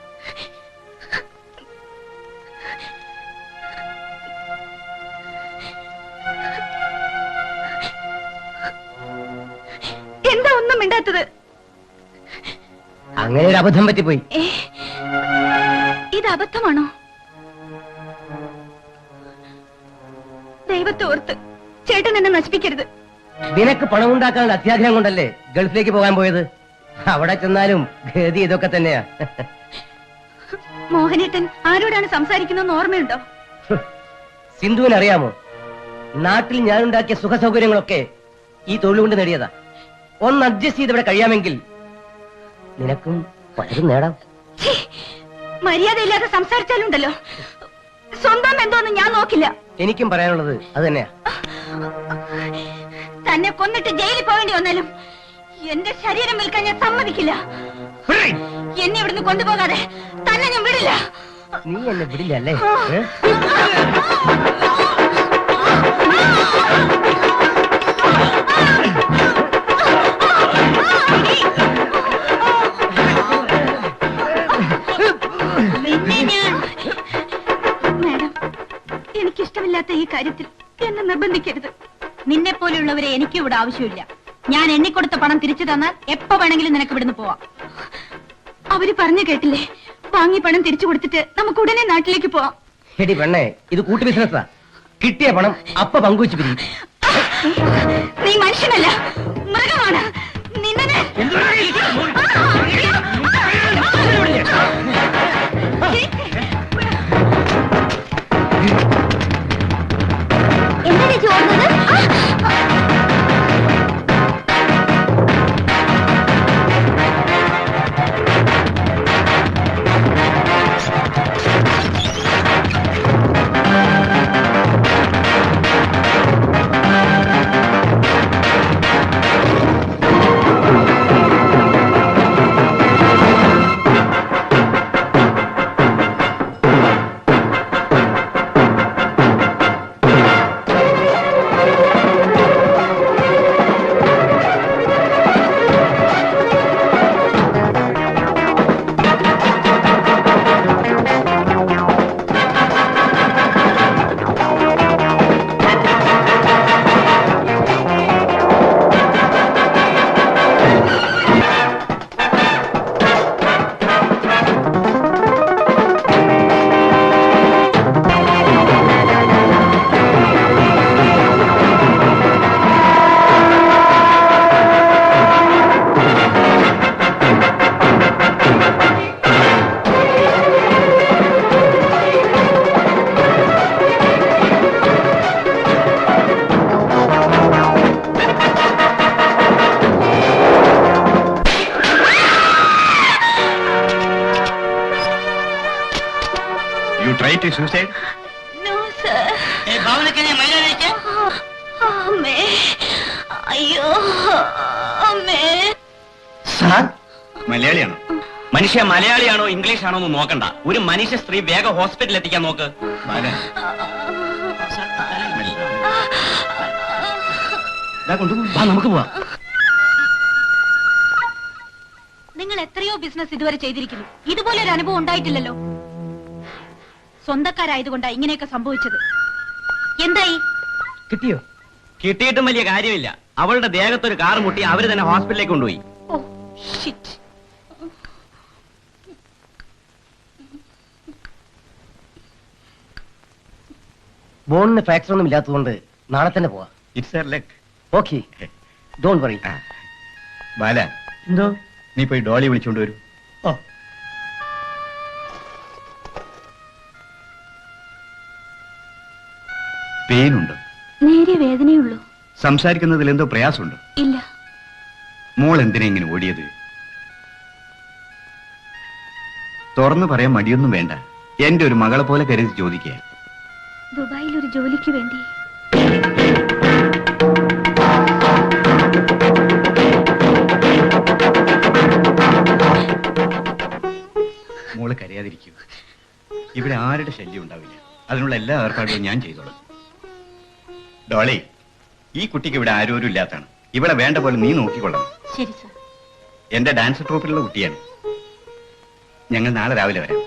എന്താ ഒന്നും മിണ്ടാത്തത്? അങ്ങനെ ഒരു അബദ്ധം പറ്റിപ്പോയി. ഇത് അബദ്ധമാണോ? ദൈവത്തെ ഓർത്ത് ചേട്ടൻ എന്നെ നശിപ്പിക്കരുത്. നിനക്ക് പണമുണ്ടാക്കാനുള്ള അത്യാഗ്രഹം കൊണ്ടല്ലേ ഗൾഫിലേക്ക് പോകാൻ പോയത്? അവിടെ ചെന്നാലും ഗതി ഇതൊക്കെ തന്നെയാ. മോഹനേട്ടൻ ആരോടാണ് സംസാരിക്കുന്നതെന്ന് ഓർമ്മയുണ്ടോ? സിന്ധുവിന് അറിയാമോ, നാട്ടിൽ ഞാനുണ്ടാക്കിയ സുഖ സൗകര്യങ്ങളൊക്കെ ഈ തൊഴിൽ കൊണ്ട് നേടിയതാ. ഒന്ന് അഡ്ജസ്റ്റ് ചെയ്ത് ഇവിടെ കഴിയാമെങ്കിൽ നിനക്കും പലരും നേടാം. മര്യാദയില്ലാതെ സംസാരിച്ചാലുണ്ടല്ലോ, സ്വന്തം എന്തോന്ന് ഞാൻ നോക്കില്ല. എനിക്കും പറയാനുള്ളത് അത് തന്നെയാ. തന്നെ കൊന്നിട്ട് ജയിലിൽ പോവേണ്ടി വന്നാലും എന്റെ ശരീരം വിൽക്കാൻ ഞാൻ സമ്മതിക്കില്ല. എന്നെ ഇവിടുന്ന് കൊണ്ടുപോകാതെ തന്നെ ഞാൻ വിടില്ല. നീ എന്നെ വിടില്ല അല്ലേ? മാഡം, എനിക്കിഷ്ടമില്ലാത്ത ഈ കാര്യത്തിൽ എന്നെ നിർബന്ധിക്കരുത്. നിന്നെ പോലെയുള്ളവരെ എനിക്ക് ഇവിടെ ആവശ്യമില്ല. ഞാൻ എണ്ണിക്കൊടുത്ത പണം തിരിച്ചു തന്നാൽ എപ്പോ വേണമെങ്കിലും നിനക്ക് ഇവിടുന്ന് പോവാം. അവര് പറഞ്ഞു കേട്ടില്ലേ, വാങ്ങി പണം തിരിച്ചു കൊടുത്തിട്ട് നമുക്ക് ഉടനെ നാട്ടിലേക്ക് പോവാം. എടി പെണ്ണേ, ഇത് കൂട്ടു ബിസിനസ്സാ. കിട്ടിയ പണം അപ്പ പങ്കുവെച്ച് പിരിയും. നീ മനുഷ്യനല്ല, മൃഗമാണ്. നിന്നെ എന്താണ് ചോർന്നത്? Commit suicide? No sir. ഭാവനക്കനെ മൈലാനിക്ക് അമ്മേ, അയ്യോ അമ്മേ. സാർ മലയാളിയാണോ? മനുഷ്യ മലയാളിയാണോ ഇംഗ്ലീഷ് ആണോ എന്ന് നോക്കണ്ട. ഒരു മനുഷ്യ സ്ത്രീ വേഗം ഹോസ്പിറ്റലിൽ എത്തിക്കാൻ നോക്ക്. ബാല കൊണ്ടുപോ, നമുക്ക് പോവാം. നിങ്ങൾ എത്രയോ ബിസിനസ് ഇതുവരെ ചെയ്തിരിക്കുന്നു. ഇതുപോലെ ഒരു അനുഭവം ഉണ്ടായിട്ടില്ലല്ലോ. സ്വന്തക്കാരായതുകൊണ്ടാ ഇങ്ങനെയൊക്കെ സംഭവിച്ചത്. എന്തായി? കിട്ടിയോ? കിട്ടിയിട്ടും വലിയ കാര്യമില്ല. അവളുടെ ദേഹത്തൊരു കാർ മുട്ടി അവര് തന്നെ ഹോസ്പിറ്റലിലേക്ക് കൊണ്ടുപോയി. Oh shit. ബോണിന് ഫ്രാക്ചർ ഒന്നും ഇല്ലാത്തതുകൊണ്ട് നാളെ തന്നെ പോവാം. It's a luck. Okay, don't worry. Bala, എന്തോ? നീ പോയി ഡോളി വിളിച്ചോണ്ട് വരൂ. ഓ, പെയിനുണ്ടോ? നേരിയ വേദനയുള്ളൂ. സംസാരിക്കുന്നതിൽ എന്തോ പ്രയാസമുണ്ടോ? ഇല്ല. മോൾ എന്തിനാ ഇങ്ങനെ ഓടിയത്? തുറന്നു പറയാൻ മടിയൊന്നും വേണ്ട. എന്റെ ഒരു മകളെ പോലെ കരുതി ചോദിക്കുക. ദുബായിൽ ഒരു ജോലിക്ക് വേണ്ടി. മോള് കരയാതിരിക്കൂ. ഇവിടെ ആരുടെ ശല്യം ഉണ്ടാവില്ല. അതിനുള്ള എല്ലാ ഏർപ്പാടുകളും ഞാൻ ചെയ്തോളാം. ഡോളി, ഈ കുട്ടിക്ക് ഇവിടെ ആരോരും ഇല്ലാത്താണ്. ഇവിടെ വേണ്ട പോലെ നീ നോക്കിക്കൊള്ളണം. ശരി സർ. എന്റെ ഡാൻസ് ട്രൂപ്പിലുള്ള കുട്ടിയാണ്. ഞങ്ങൾ നാളെ രാവിലെ വരാം.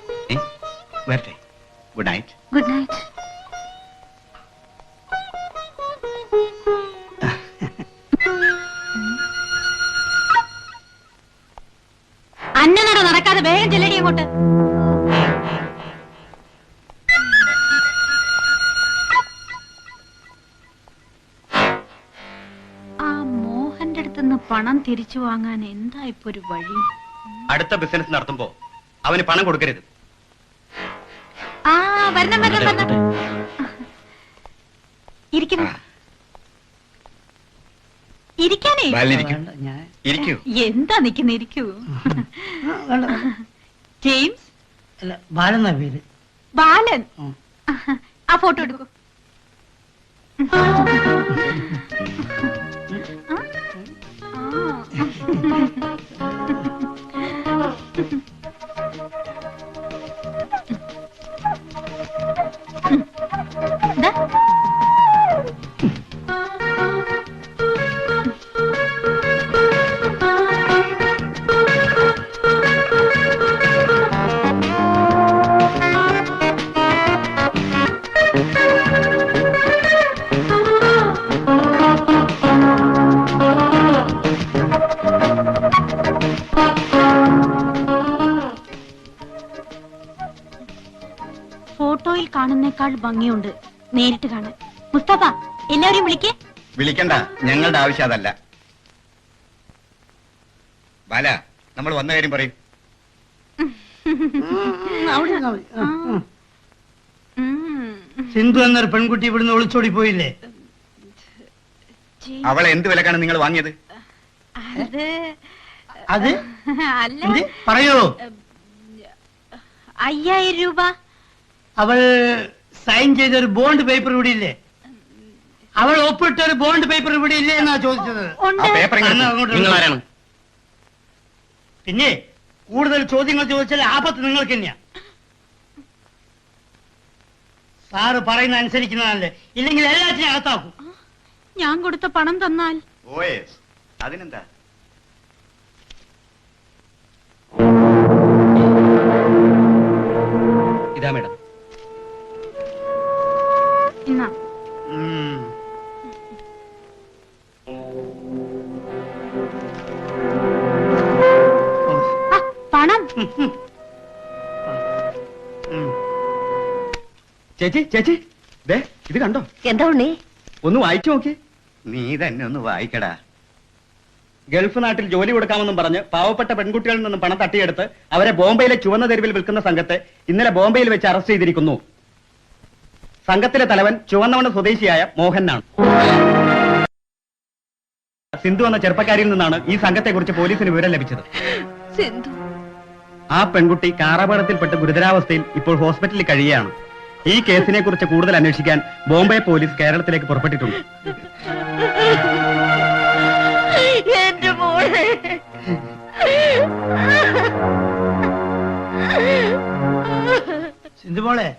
വരട്ടെ. Good night. Good night. അന്നനട നടക്കാതെ വേഗം ചെല്ലടി അങ്ങോട്ട്. ആ മോഹന്റെ അടുത്തുനിന്ന് പണം തിരിച്ചു വാങ്ങാൻ എന്താ ഇപ്പൊ ഒരു വഴി? അടുത്ത ബിസിനസ് നടത്തുമ്പോ അവന് പണം കൊടുക്കരുത്. ആ വരണം വരണം വരണം. ഇരിക്കണം. ഇരിക്കാനേ. വേണ്ട, ഞാൻ ഇരിക്കൂ. എന്താ നിക്കുന്ന? ഇരിക്കൂ. വേണ്ട. ജെയിംസ്. അല്ല, ബാലെന്നാ പേര്. ബാലൻ. ഉം. ആ ഫോട്ടോ എടുക്കൂ. ദാ. ഫോട്ടോയിൽ കാണുന്നേക്കാൾ ഭംഗിയുണ്ട് നേരിട്ട് കാണാൻ. മുസ്തഫ, എല്ലാവരെയും വിളിക്കേ. വിളിക്കണ്ട, ഞങ്ങളുടെ ആവശ്യം അതല്ല. ബാല, നമ്മൾ വന്ന കാര്യം പറയും. അവിടെ ഇരുന്നാ മതി. സിന്ധു എന്നൊരു പെൺകുട്ടി ഇവിടുന്ന് ഒളിച്ചോടി പോയില്ലേ? അവളെ എന്ത് വിലക്കാണ് നിങ്ങൾ വാങ്ങിയത്? അത് അത് അല്ല, എന്ത്? പറയൂ. 5000 രൂപ. അവൾ സൈൻ ചെയ്ത ഒരു ബോണ്ട് പേപ്പർ ഇവിടെ ഇല്ലേ? അവൾ ഒപ്പിട്ട ഒരു ബോണ്ട് പേപ്പർ ഇവിടെ ഇല്ലേ എന്നാ ചോദിച്ചത്. ഉണ്ട്. ആ പേപ്പർ അന്ന് അങ്ങോട്ട് നിങ്ങൾ ആരാണ്? പിന്നെ കൂടുതൽ ചോദ്യങ്ങൾ ചോദിച്ചാൽ ആപത്ത് നിങ്ങൾക്ക് തന്നെയാ. സാറ് പറയുന്ന അനുസരിക്കുന്നതല്ലേ, ഇല്ലെങ്കിൽ എല്ലാത്തിനും അകത്താക്കും. ഞാൻ കൊടുത്ത പണം തന്നാൽ. ഓയസ്, അതിനെന്താ? ഇതാ മേഡം. എന്നാ ഉം. ആ, പണം. ഉം. ചേച്ചി ചേച്ചി, ദേ ഇത് കണ്ടോ? എന്താ ഉണ്ണി? ഒന്ന് വായിച്ചു നോക്കി. നീ തന്നെ ഒന്ന് വായിക്കടാ. ഗൾഫ് നാട്ടിൽ ജോലി കൊടുക്കാമെന്നും പറഞ്ഞ് പാവപ്പെട്ട പെൺകുട്ടികളിൽ നിന്നും പണം തട്ടിയെടുത്ത് അവരെ ബോംബെയിലെ ചുവന്ന തെരുവിൽ വിൽക്കുന്ന സംഘത്തെ ഇന്നലെ ബോംബെയിൽ വെച്ച് അറസ്റ്റ് ചെയ്തിരിക്കുന്നു. സംഘത്തിലെ തലവൻ ചുവന്നവണ്ണ സ്വദേശിയായ മോഹനാണ്. സിന്ധു എന്ന ചെറുപ്പക്കാരിയിൽ നിന്നാണ് ഈ സംഘത്തെക്കുറിച്ച് പോലീസിന് വിവരം ലഭിച്ചത്. സിന്ധു. ആ പെൺകുട്ടി കാറപകടത്തിൽപ്പെട്ട് ഗുരുതരാവസ്ഥയിൽ ഇപ്പോൾ ഹോസ്പിറ്റലിൽ കഴിയുകയാണ്. ഈ കേസിനെ കുറിച്ച് കൂടുതൽ അന്വേഷിക്കാൻ ബോംബെ പോലീസ് കേരളത്തിലേക്ക് പുറപ്പെട്ടിട്ടുണ്ട്. എന്റെ മോളെ സിന്ധുമോളെ,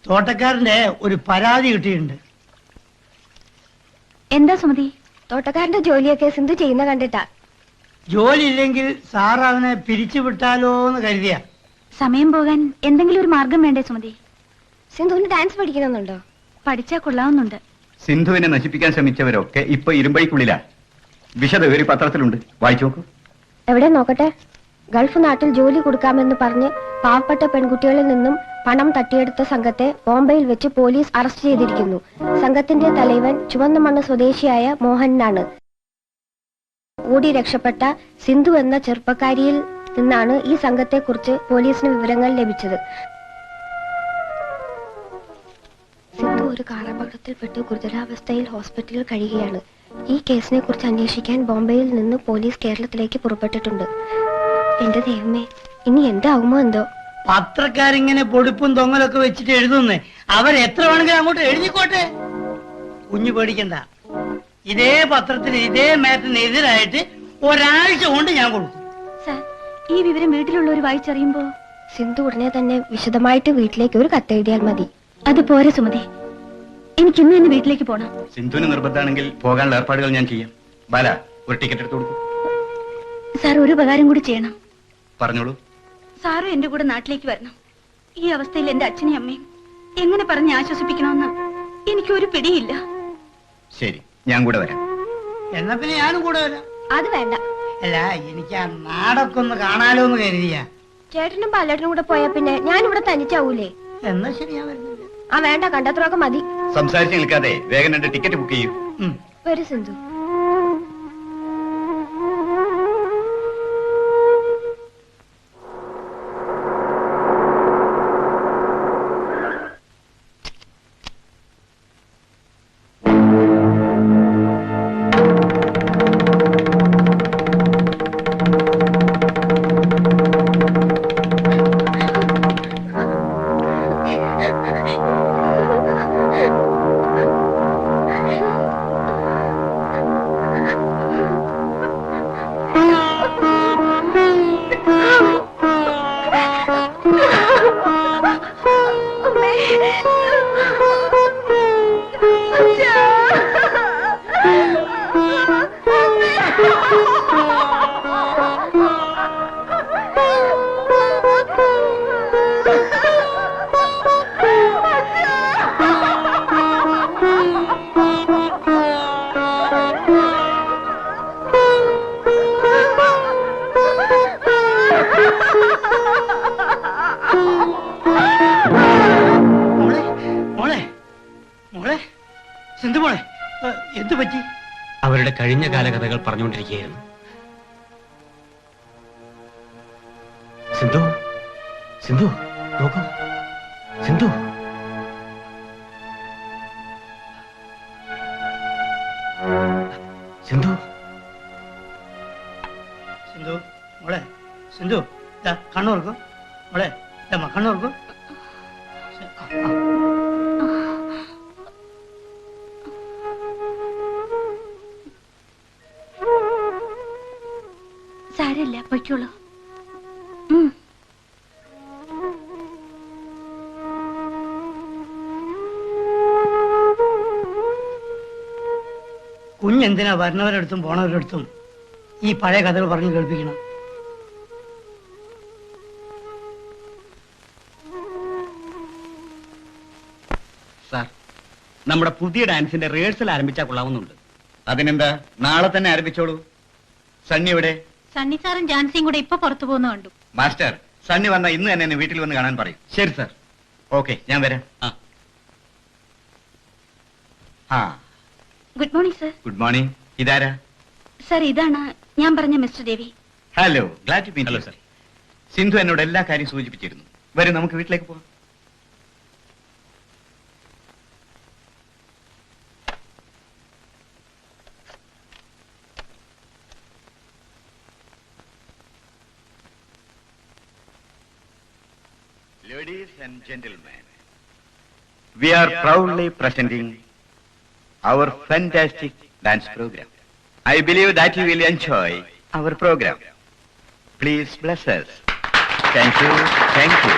തോട്ടക്കാരന്റെ ഒരു പരാതി കിട്ടിയിട്ടുണ്ട്. എന്താ സുമതി? തോട്ടക്കാരന്റെ ജോലിയൊക്കെ സിന്ധു ചെയ്യുന്ന കണ്ടിട്ടാ. ജോലി ഇല്ലെങ്കിൽ സാർ അവനെ പിരിച്ചുവിട്ടാലോ എന്ന് കരുതിയ. സമയം പോകാൻ എന്തെങ്കിലും ഒരു മാർഗം വേണ്ടേ സുമതി? സിന്ധുവിന് ഡാൻസ് പഠിക്കണമെന്നുണ്ടോ? പഠിച്ചാ കൊള്ളാവുന്നുണ്ട്. സിന്ധുവിനെ നശിപ്പിക്കാൻ ശ്രമിച്ചവരൊക്കെ ഇപ്പൊ ഇരുമ്പഴിക്കുള്ളിലാ. വിശദ പത്രത്തിലുണ്ട്, വായിച്ചു നോക്കൂ. എവിടെ നോക്കട്ടെ. ഗൾഫ് നാട്ടിൽ ജോലി കൊടുക്കാമെന്ന് പറഞ്ഞ് പാവപ്പെട്ട പെൺകുട്ടികളിൽ നിന്നും പണം തട്ടിയെടുത്ത സംഘത്തെ ബോംബെയിൽ വെച്ച് പോലീസ് അറസ്റ്റ് ചെയ്തിരിക്കുന്നു. സംഘത്തിന്റെ തലവൻ ചുവന്നമണ്ണ് സ്വദേശിയായ മോഹനാണ്. ഓടി രക്ഷപ്പെട്ട സിന്ധു എന്ന ചെറുപ്പക്കാരിയിൽ നിന്നാണ് ഈ സംഘത്തെക്കുറിച്ച് പോലീസിന് വിവരങ്ങൾ ലഭിച്ചത്. സിന്ധു ഒരു കാറപകടത്തിൽപ്പെട്ട് ഗുരുതരാവസ്ഥയിൽ ഹോസ്പിറ്റലിൽ കഴിയുകയാണ്. ഈ കേസിനെ കുറിച്ച് അന്വേഷിക്കാൻ ബോംബെയിൽ നിന്ന് പോലീസ് കേരളത്തിലേക്ക് പുറപ്പെട്ടിട്ടുണ്ട്. എന്റെ ദൈവമേ, ഇനി എന്താവുമോ എന്തോ. പത്രക്കാരിങ്ങനെ പൊടിപ്പും തൊങ്ങലൊക്കെ വെച്ചിട്ട് എഴുതുന്നേ. അവരെത്ര വേണമെങ്കിലും അങ്ങോട്ട് എഴുതിക്കോട്ടെ. കുഞ്ഞു പേടിക്കണ്ട. ഇതേ പത്രത്തിന് ഇതേ മാറ്ററിന് എതിരായിട്ട് ഒരാഴ്ച കൊണ്ട് ഞാൻ കൊടുക്കും. സാർ, ഈ വിവരം വീട്ടിലുള്ളവർ വായിച്ചറിയുമ്പോ സിന്ധു ഉടനെ തന്നെ വിശദമായിട്ട് വീട്ടിലേക്ക് ഒരു കത്തെഴുതിയാൽ മതി. അത് പോരെ സുമതി, എനിക്ക് ഇന്ന് തന്നെ വീട്ടിലേക്ക് പോണം. സിന്ധുവിന് നിർബന്ധമാണെങ്കിൽ പോകാനുള്ള ഏർപ്പാടുകൾ ഞാൻ ചെയ്യാം. ബാല, ഒരു ടിക്കറ്റ് എടുത്തു കൊടുക്കും. സാർ, ഒരു ഉപകാരം കൂടി ചെയ്യണം. പറഞ്ഞോളൂ. സാറും എന്റെ കൂടെ നാട്ടിലേക്ക് വരണം. ഈ അവസ്ഥയിൽ എന്റെ അച്ഛനെയും അമ്മയും എങ്ങനെ പറഞ്ഞ് ആശ്വസിപ്പിക്കണമെന്ന് എനിക്കൊരു പിടിയില്ല. ശരി, ഞാൻ കൂടെ വരാം. എന്നാ പിന്നെ ഞാനും കൂടെ വരാം. അത് വേണ്ട. അല്ല, എനിക്ക് ആ നാടൊക്കെ ഒന്ന് കാണാലോ എന്ന് കരുതിയ. ചേട്ടനും പാലേട്ടനും കൂടെ പോയാ പിന്നെ ഞാൻ ഇവിടെ തനിച്ചാവൂലേ? എന്നാ ശരി, ഞാൻ വരുന്നില്ല. ആ വേണ്ട, കണ്ടത്രയൊക്കെ മതി. സംസാരിച്ച് നിൽക്കാതെ വേഗം 2 ടിക്കറ്റ് ബുക്ക് ചെയ്യൂ. വരൂ സിന്ധു. മോളെ, മോളെ, മോളെ, സിന്ധു മോളെ, എന്തു പറ്റി? അവരുടെ കഴിഞ്ഞ കാല കഥകൾ പറഞ്ഞുകൊണ്ടിരിക്കുകയായിരുന്നു. സിന്ധു, സിന്ധു, നോക്കൂ. സിന്ധു, സിന്ധു, സിന്ധു മോളെ, സിന്ധു കണ്ണുറക്കും. മോളെ, കണ്ണുറക്കും. സാരമില്ല, പൊയ്ക്കോളൂ. കുഞ്ഞെന്തിനാ വരുന്നവരടുത്തും പോണവരടുത്തും ഈ പഴയ കഥകൾ പറഞ്ഞു കേൾപ്പിക്കണം? സാർ, നമ്മുടെ പുതിയ ഡാൻസിന്റെ റിഹേഴ്സൽ ആരംഭിച്ചാൽ കൊള്ളാവുന്നുണ്ട്. അതിനെന്താ, നാളെ തന്നെ ആരംഭിച്ചോളൂ. സണ്ണി എവിടെ? സണ്ണി സാറും ജാൻസിയും കൂടെ ഇപ്പൊ പുറത്തു പോകുന്ന കണ്ടു. മാസ്റ്റർ, സണ്ണി വന്ന ഇന്ന് തന്നെ എന്നെ വീട്ടിൽ വന്ന് കാണാൻ പറയും. ശരി സാർ. ഓക്കെ, ഞാൻ വരാം. ആ, good morning sir. Good morning. ഇതാരാ? സർ, ഇതാണ് ഞാൻ പറഞ്ഞ mister Devi. Hello, glad to meet you sir. Sindhu എന്നോട് എല്ലാ കാര്യം സൂചിപ്പിച്ചിരുന്നു. വരും, നമുക്ക് വീട്ടിലേക്ക് പോകാം. Ladies and gentlemen, we are proudly presenting our fantastic dance program. I believe that you will enjoy our program. Please bless us. Thank you. Thank you.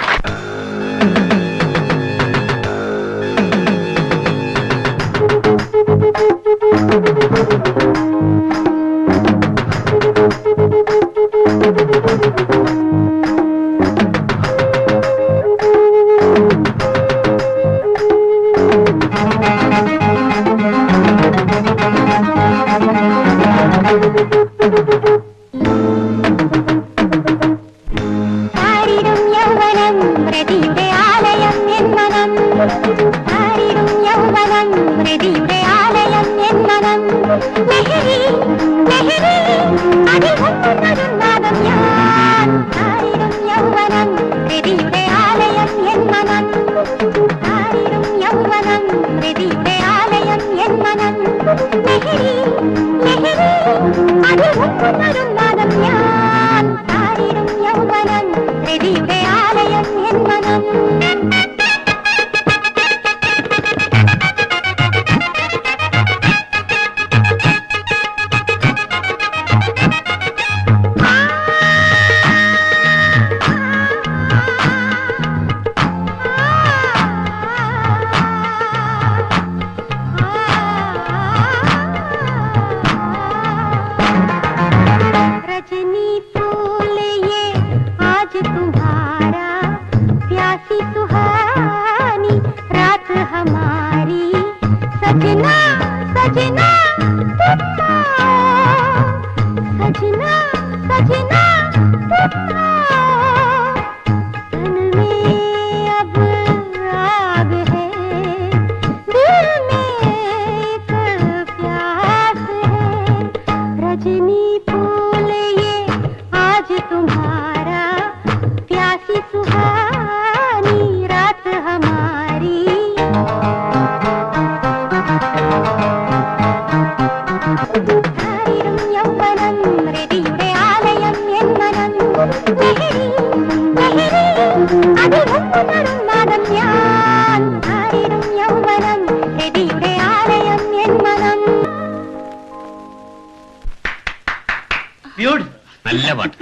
നല്ല പാട്ട്.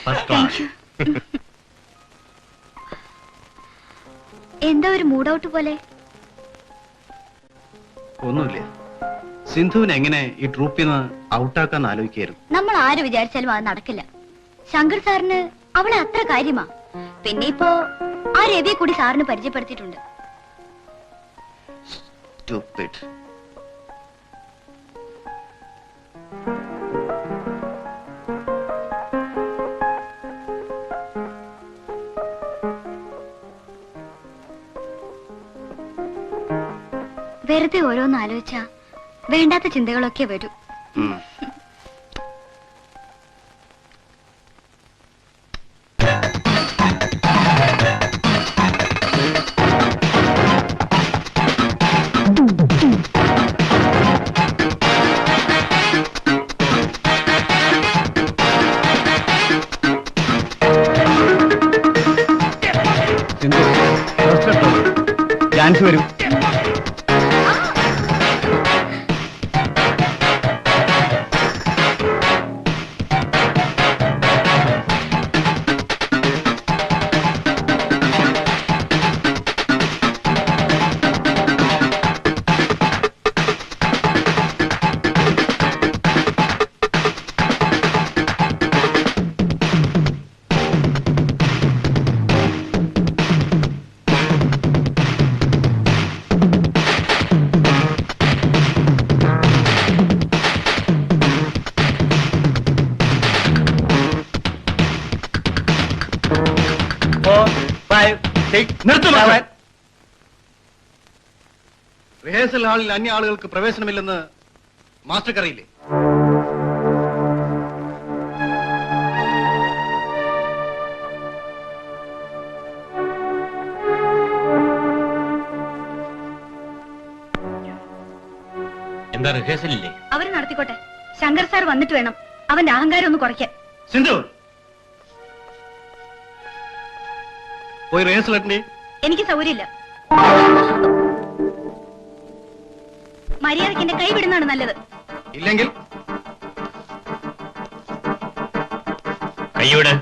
First class. എന്താ ഒരു മൂഡ് ഔട്ട് പോലെ? ഒന്നുമില്ല. സിന്ധുവിനെ എങ്ങനെ ഈ ട്രൂപ്പിൽ നിന്ന് ഔട്ടാക്കാൻ ആലോചിക്കായിരുന്നു. നമ്മൾ ആര് വിചാരിച്ചാലും അത് നടക്കില്ല. ശങ്കർ സാറിന് അവളെ അത്ര കാര്യമാ. പിന്നെ ഇപ്പോ ആ രവിയെ കൂടി സാറിന് പരിചയപ്പെടുത്തിയിട്ടുണ്ട്. Stupid. വെറുതെ ഓരോന്ന് ആലോചിച്ചാ വേണ്ടാത്ത ചിന്തകളൊക്കെ വരൂ. ഡാൻസ് വരും. റിഹേഴ്സൽ ഹാളിൽ അന്യ ആളുകൾക്ക് പ്രവേശനമില്ലെന്ന് മാസ്റ്റർക്ക് അറിയില്ലേ? എന്താ റിഹേഴ്സൽ ഇല്ലേ? അവര് നടത്തിക്കോട്ടെ. ശങ്കർ സാർ വന്നിട്ട് വേണം അവന്റെ അഹങ്കാരം ഒന്ന് കുറയ്ക്കാൻ. സിന്ധു പോയി റിഹേഴ്സൽ അറ്റൻഡ്. എനിക്ക് സൗകര്യമില്ല. മര്യാദയ്ക്ക് എന്റെ കൈ വിടുന്നതാണ് നല്ലത്. ഇല്ലെങ്കിൽ കൈയോട്.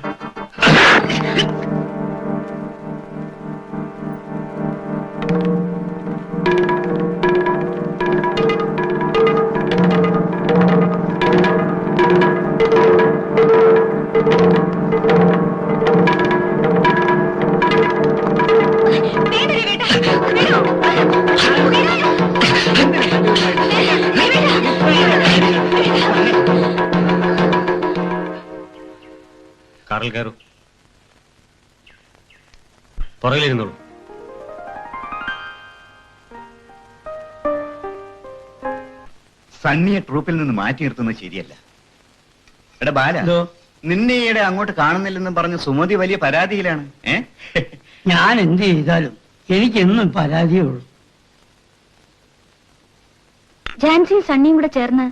കാറിൽ കയറൂ. പുറകിലിരുന്നോളൂ. സണ്ണിയെ ട്രൂപ്പിൽ നിന്ന് മാറ്റി നിർത്തുന്നത് ശരിയല്ല. എടാ ബാല, എന്തോ? നിന്നെ ഈയിടെ അങ്ങോട്ട് കാണുന്നില്ലെന്നും പറഞ്ഞ് സുമതി വലിയ പരാതിയിലാണ്. ഞാൻ എന്ത് ചെയ്താലും എനിക്കെന്നും പരാതിയേ ഉള്ളൂ. ജാൻസിയും സണ്ണിയും കൂടെ ചേർന്ന്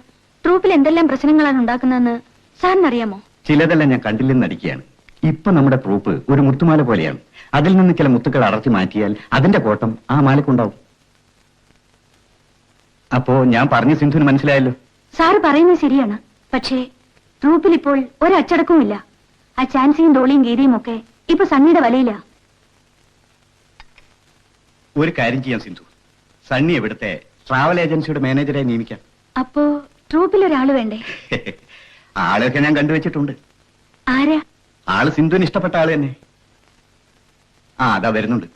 ട്രൂപ്പിൽ എന്തെല്ലാം പ്രശ്നങ്ങളാണ് ഉണ്ടാക്കുന്നതെന്ന് സാറിനറിയാമോ? ചിലതെല്ലാം ഞാൻ കണ്ടില്ലെന്ന് നടിക്കുകയാണ്. ഇപ്പൊ നമ്മുടെ ട്രൂപ്പ് ഒരു മുത്തുമാല പോലെയാണ്. അതിൽ നിന്ന് ചില മുത്തുക്കൾ അടർത്തി മാറ്റിയാൽ അതിന്റെ കോട്ടം ആ മാലക്കുണ്ടാവും. അപ്പോ ഞാൻ പറഞ്ഞ സിന്ധുവിന് മനസ്സിലായല്ലോ. സാറ് പറയുന്നത് ശരിയാണ്. പക്ഷേ ട്രൂപ്പിൽ ഇപ്പോൾ ഒരച്ചടക്കവും ഇല്ല. ആ ചാൻസിയും ഡോളിയും ഗീതയും ഒക്കെ ഇപ്പൊ സണ്ണിയുടെ വലയിലാ. ഒരു കാര്യം ചെയ്യാം സിന്ധു, സണ്ണി ഇവിടുത്തെ ട്രാവൽ ഏജൻസിയുടെ മാനേജറെ നിയമിക്കാം. അപ്പോ ട്രൂപ്പിൽ ഒരാള് വേണ്ടേ? ആളൊക്കെ ഞാൻ കണ്ടുവച്ചിട്ടുണ്ട്. ആരാ? ആള് സിന്ധുവിന് ഇഷ്ടപ്പെട്ട ആള് തന്നെ. അതാ വരുന്നുണ്ട്.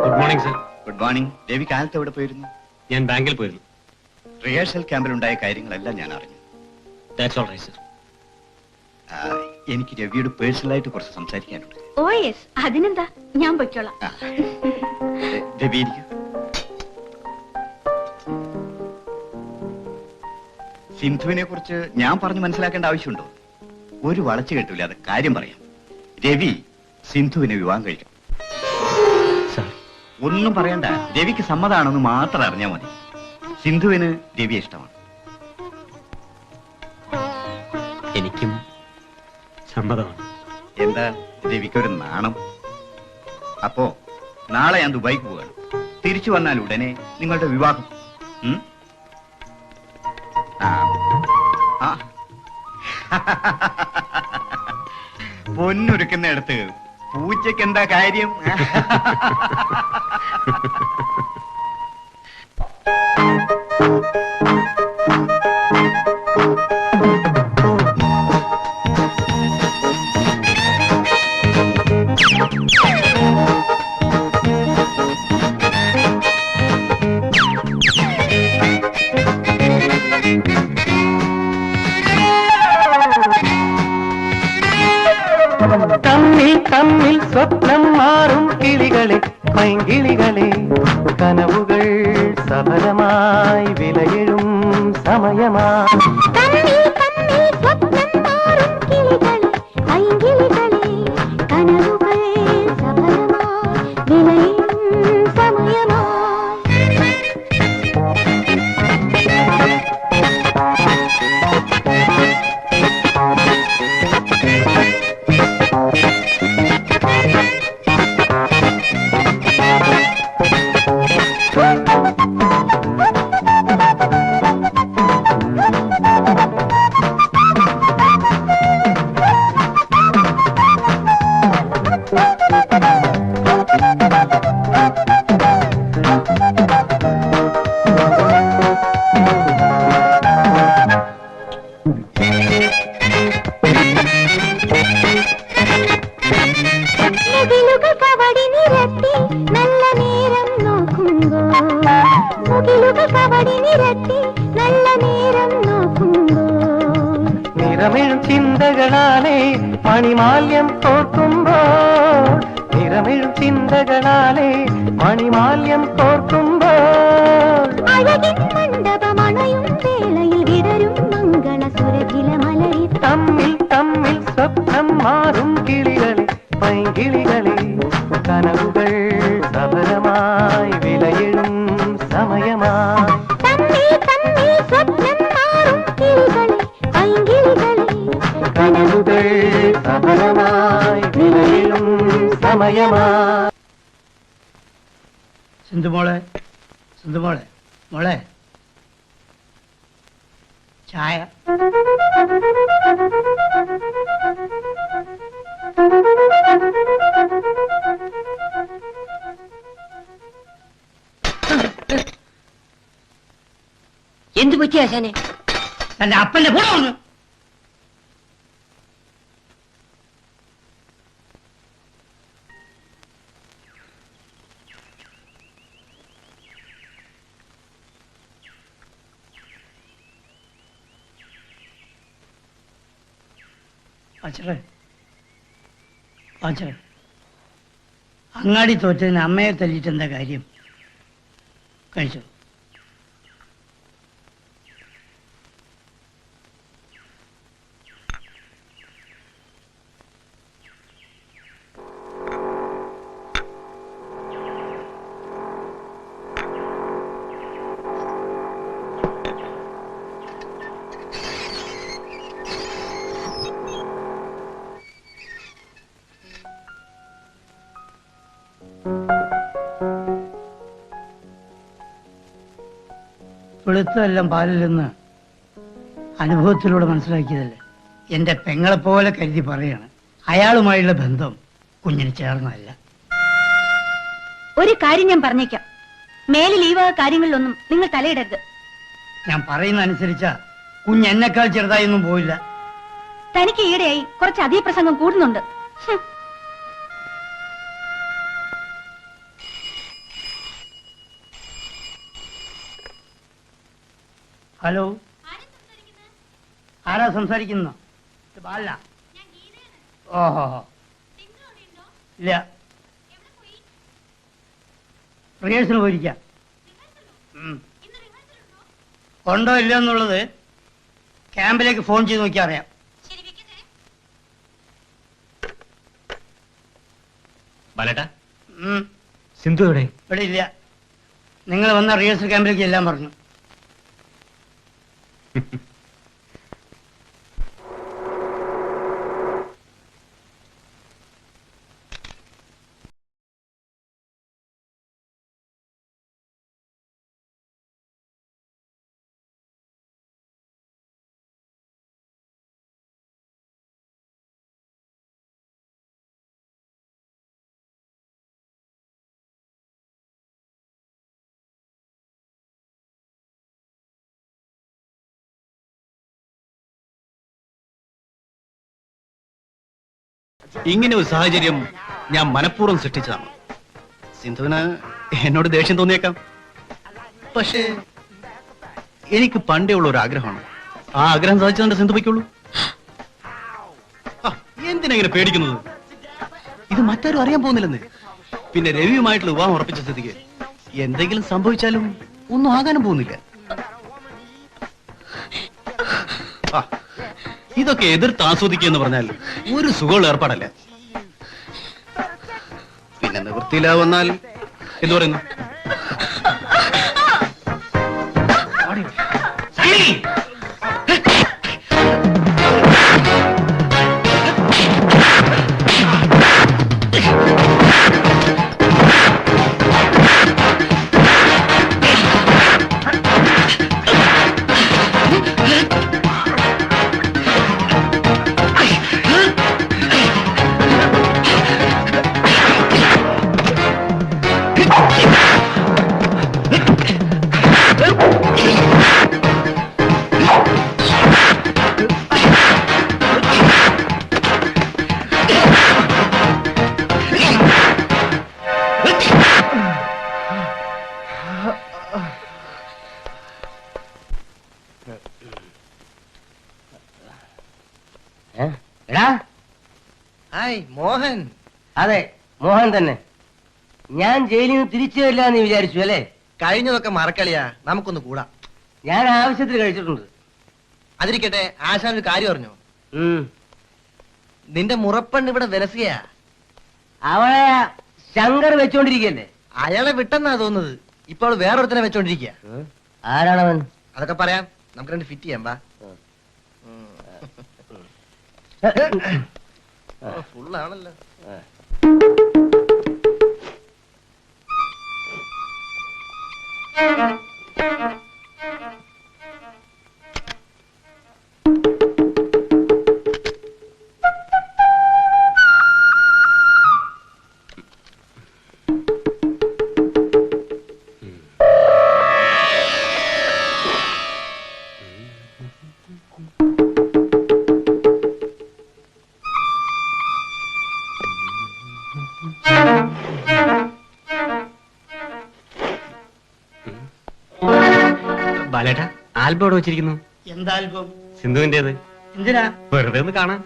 Good morning sir. Good morning. Ravi കാലത്ത് എവിടെ പോയിരുന്നു? ഞാൻ ബാങ്കിൽ പോയിരുന്നു. റിഹേഴ്സൽ ക്യാമ്പിലുണ്ടായ കാര്യങ്ങളെല്ലാം ഞാൻ അറിഞ്ഞു. That's all right sir. എനിക്ക് രവിയോട് പേഴ്സണലായിട്ട് കുറച്ച് സംസാരിക്കാനുണ്ട്. ഓ യെസ്, അതിനെന്താ, ഞാൻ പൊയ്ക്കോളാം. രവി ഇരിക്കൂ. സിന്ധുവിനെ കുറിച്ച് ഞാൻ പറഞ്ഞു മനസ്സിലാക്കേണ്ട ആവശ്യമുണ്ടോ? ഒരു വളച്ചു കെട്ടില്ല, അത് കാര്യം പറയാം. രവി സിന്ധുവിനെ വിവാഹം കഴിക്കണം. ഒന്നും പറയണ്ട, രവിക്ക് സമ്മതാണെന്ന് മാത്രം അറിഞ്ഞാൽ മതി. സിന്ധുവിന് രവിയെ ഇഷ്ടമാണ്. എനിക്കും സമ്മതമാണ്. എന്താ രവിക്കൊരു നാണം? അപ്പോ നാളെ ഞാൻ ദുബായിക്ക് പോവുകയാണ്. തിരിച്ചു വന്നാൽ ഉടനെ നിങ്ങളുടെ വിവാഹം. പൊന്നൊരുക്കുന്നിടത്ത് പൂച്ചയ്ക്ക് എന്താ കാര്യം? തമ്മിൽ തമ്മിൽ സ്വപ്നം മാറും കിളികളെ, പൈങ്കിളികളെ, കനവുകൾ സഫലമായി വിലയിടും സമയമായി. നിറമിഴും ചിന്തകളാലേ മണിമാല്യം കോർക്കുമ്പോൾ, നിറമിഴും ചിന്തകളാലേ മണിമാല്യം കോർക്കുമ്പോൾ, തമ്മിൽ തമ്മിൽ സ്വപ്നം മാറും കിളികളെ, പൈങ്കിളികളെ, കനവുകൾ സഫലമായി വിലയിടും സമയമായി. കനവുകൾ സഫലമായി വിലയിടും സമയമായി. സിന്ധുമോളെ, സിന്ധുമോളെ, മോളെ ചായ. എന്ത് പറ്റി ആശാനെ? തന്റെ അപ്പന്റെ കൂടെ വന്നു. അച്ഛനെ അച്ഛനെ അങ്ങാടി തോറ്റതിന് അമ്മയെ തല്ലിയിട്ട് എന്താ കാര്യം? കഴിച്ചു. വെളുത്തതെല്ലാം പാലിൽ നിന്ന് അനുഭവത്തിലൂടെ മനസ്സിലാക്കിയതല്ലേ. എന്റെ പെങ്ങളെപ്പോലെ കരുതി പറയാണ്. അയാളുമായുള്ള ബന്ധം കുഞ്ഞിന് ചേർന്നതല്ല. ഒരു കാര്യം ഞാൻ പറഞ്ഞേക്കാം, മേലിൽ ഈ വക കാര്യങ്ങളിലൊന്നും നിങ്ങൾ തലയിടരുത്. ഞാൻ പറയുന്ന അനുസരിച്ചാ കുഞ്ഞ് എന്നെക്കാൾ ചെറുതായൊന്നും പോയില്ല. തനിക്ക് ഈടെയായി കുറച്ച് അധിക പ്രസംഗം കൂടുന്നുണ്ട്. ഹലോ, ആരാ സംസാരിക്കുന്ന? ബാല. ഓഹോ, ഇല്ല, റിഹേഴ്സൽ പോയിരിക്കാം. ഉണ്ടോ ഇല്ല എന്നുള്ളത് ക്യാമ്പിലേക്ക് ഫോൺ ചെയ്ത് നോക്കിയാൽ അറിയാം. ബാലേട്ടാ, സിന്ധു സിന്ധു എവിടെ? ഇവിടെ ഇല്ല. നിങ്ങൾ വന്ന റിഹേഴ്സൽ ക്യാമ്പിലേക്ക് എല്ലാം പറഞ്ഞു. ഇങ്ങനെ ഒരു സാഹചര്യം ഞാൻ മനഃപൂർവ്വം സൃഷ്ടിച്ചതാണ്. സിന്ധുവിന് എന്നോട് ദേഷ്യം തോന്നിയേക്കാം, പക്ഷേ എനിക്ക് പണ്ടേ ഉള്ള ഒരു ആഗ്രഹമാണ്. ആ ആഗ്രഹം സാധിച്ചതുകൊണ്ട് സിന്ധു പൊയ്ക്കുള്ളൂ. എന്തിനാ ഇങ്ങനെ പേടിക്കുന്നത്? ഇത് മറ്റാരും അറിയാൻ പോകുന്നില്ലെന്ന്. പിന്നെ രവിയുമായിട്ടുള്ള വിവാഹം ഉറപ്പിച്ച സ്ഥിതിക്ക് എന്തെങ്കിലും സംഭവിച്ചാലും ഒന്നും ആകാനും പോകുന്നില്ല. ഇതൊക്കെ എതിർത്ത് ആസ്വദിക്കുക എന്ന് പറഞ്ഞാൽ ഒരു സുഖമുള്ള ഏർപ്പാടല്ല. പിന്നെ നിവൃത്തിയിലാവന്നാൽ എന്തു പറയുന്നു? മോഹൻ? അതെ, മോഹൻ തന്നെ. ഞാൻ ജയിലിൽ നിന്ന് തിരിച്ചു വരില്ല എന്ന് വിചാരിച്ചു അല്ലേ? കഴിഞ്ഞതൊക്കെ മറക്കളിയാ, നമുക്കൊന്ന് കൂടാ. ഞാൻ ആവശ്യത്തിന് കഴിച്ചിട്ടുണ്ട്. അതിരിക്കട്ടെ, ആശാൻ ഒരു കാര്യം അറിഞ്ഞോ? നിന്റെ മുറപ്പെണ്ണ് ഇവിടെ വിലസുകയാ. അവളെ ശങ്കർ വെച്ചോണ്ടിരിക്കല്ലേ? അയാളെ വിട്ടെന്നാ തോന്നുന്നത്. ഇപ്പോൾ അവള് വേറൊരുത്തനെ വെച്ചോണ്ടിരിക്കുക. ആരാണവൻ? അതൊക്കെ പറയാം, നമുക്ക് രണ്ട് ഫിറ്റ് ചെയ്യാം. വാ. ഫുള്ളാണല്ലോ. ആൽബം ഇവിടെ വെച്ചിരിക്കുന്നു. എന്താ ആൽബം? സിന്ധുവിന്റേത്. എന്തിനാ? വെറുതെ ഒന്ന് കാണാൻ.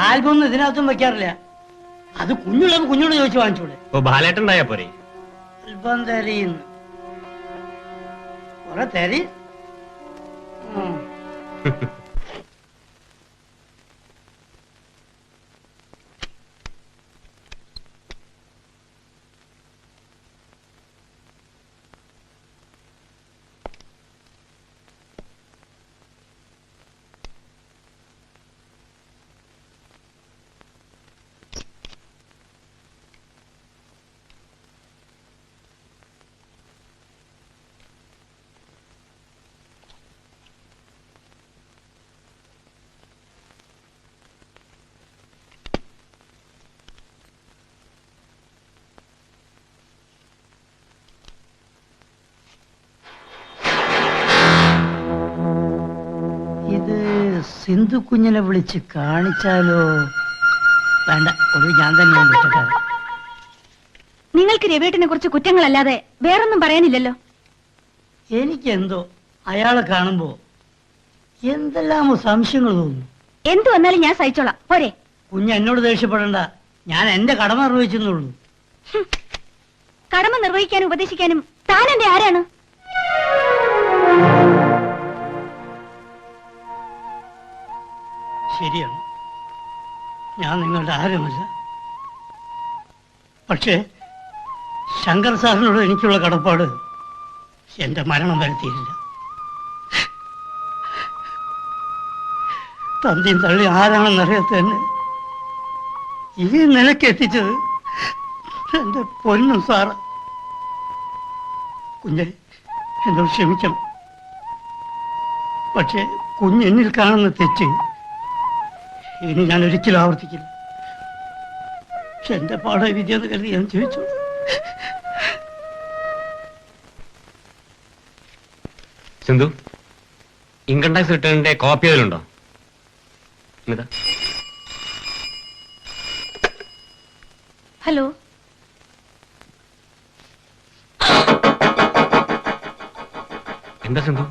ആൽബം ഒന്നും ഇതിനകത്തും വെക്കാറില്ല. അത് കുഞ്ഞുള്ളപ്പോ കുഞ്ഞോട് ചോദിച്ചു വാങ്ങിച്ചൂടെ? ഓ, ബാലേട്ടുണ്ടായാ പോരെ. ആൽബം തരീന്ന് കൊറേ തരി. ഇത് സിന്ധു കുഞ്ഞിനെ വിളിച്ച് കാണിച്ചാലോ? വേണ്ട, ഒരു ഞാൻ തന്നെയാണ് വിളിച്ചിട്ട്. നിങ്ങൾക്ക് രവിയേട്ടനെ കുറിച്ച് കുറ്റങ്ങളല്ലാതെ വേറൊന്നും പറയാനില്ലല്ലോ. എനിക്കെന്തോ അയാളെ കാണുമ്പോ എന്തെല്ലാമോ സംശയങ്ങൾ തോന്നുന്നു. എന്തു വന്നാലും ഞാൻ സഹിച്ചോളാം, പോരെ? കുഞ്ഞ് എന്നോട് ദേഷ്യപ്പെടണ്ട, ഞാൻ എന്റെ കടമ നിർവഹിച്ചെന്നുള്ളൂ. കടമ നിർവഹിക്കാനും ഉപദേശിക്കാനും താൻ എന്റെ ആരാണ്? ശരിയാണ്, ഞാൻ നിങ്ങളുടെ ആരുമല്ല. പക്ഷേ ശങ്കർ സാറിനോട് എനിക്കുള്ള കടപ്പാട് എന്റെ മരണം വരുത്തിയില്ല. തന്തിയും തള്ളി ആരാണെന്നറിയാത്ത തന്നെ ഈ നിലയ്ക്ക് എത്തിച്ചത് എന്റെ പൊന്നും സാറ്. കുഞ്ഞെ, എന്നോട് ക്ഷമിക്കണം. പക്ഷേ കുഞ്ഞെന്നിൽ കാണുന്ന തെറ്റ് ഇനി ഞാൻ ഒരിക്കലും ആവർത്തിക്കില്ല. പക്ഷെ എന്റെ പാടെ വിദ്യാന്ന് കരുതി ഞാൻ ചോദിച്ചു. സിന്ധു, ഇൻകം ടാക്സ് റിട്ടേണിന്റെ കോപ്പി അതിലുണ്ടോ? ഇതാ. ഹലോ, എന്താ സിന്ധു?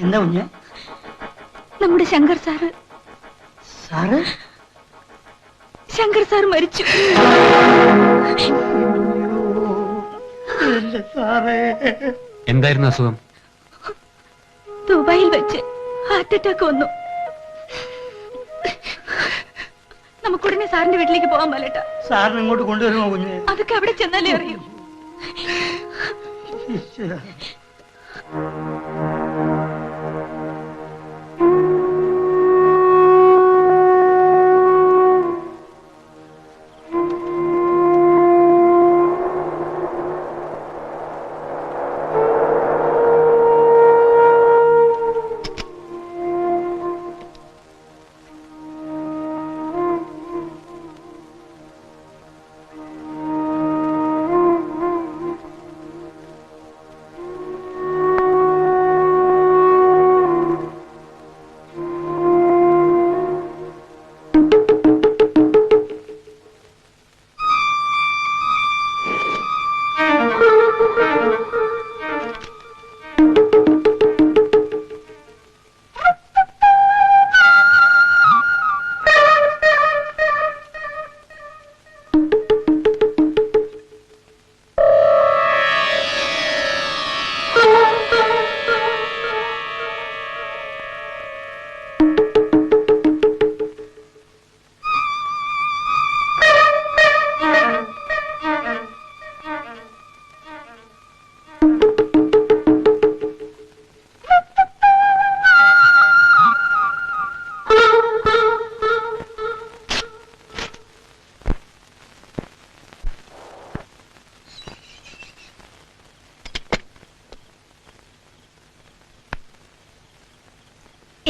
എന്താ കുഞ്ഞെ? നമ്മുടെ ശങ്കർ സാറ് ശങ്കർ സാർ മരിച്ചു. എന്തായിരുന്നു അസുഖം? ദുബായിൽ വെച്ച് ഹാർട്ട് അറ്റാക്ക് വന്നു. നമുക്കുടനെ സാറിന്റെ വീട്ടിലേക്ക് പോകാൻ പാലട്ടാ. സാറിന് ഇങ്ങോട്ട് കൊണ്ടുവരുമോ കുഞ്ഞെ? അതൊക്കെ അവിടെ ചെന്നാലേ അറിയൂ.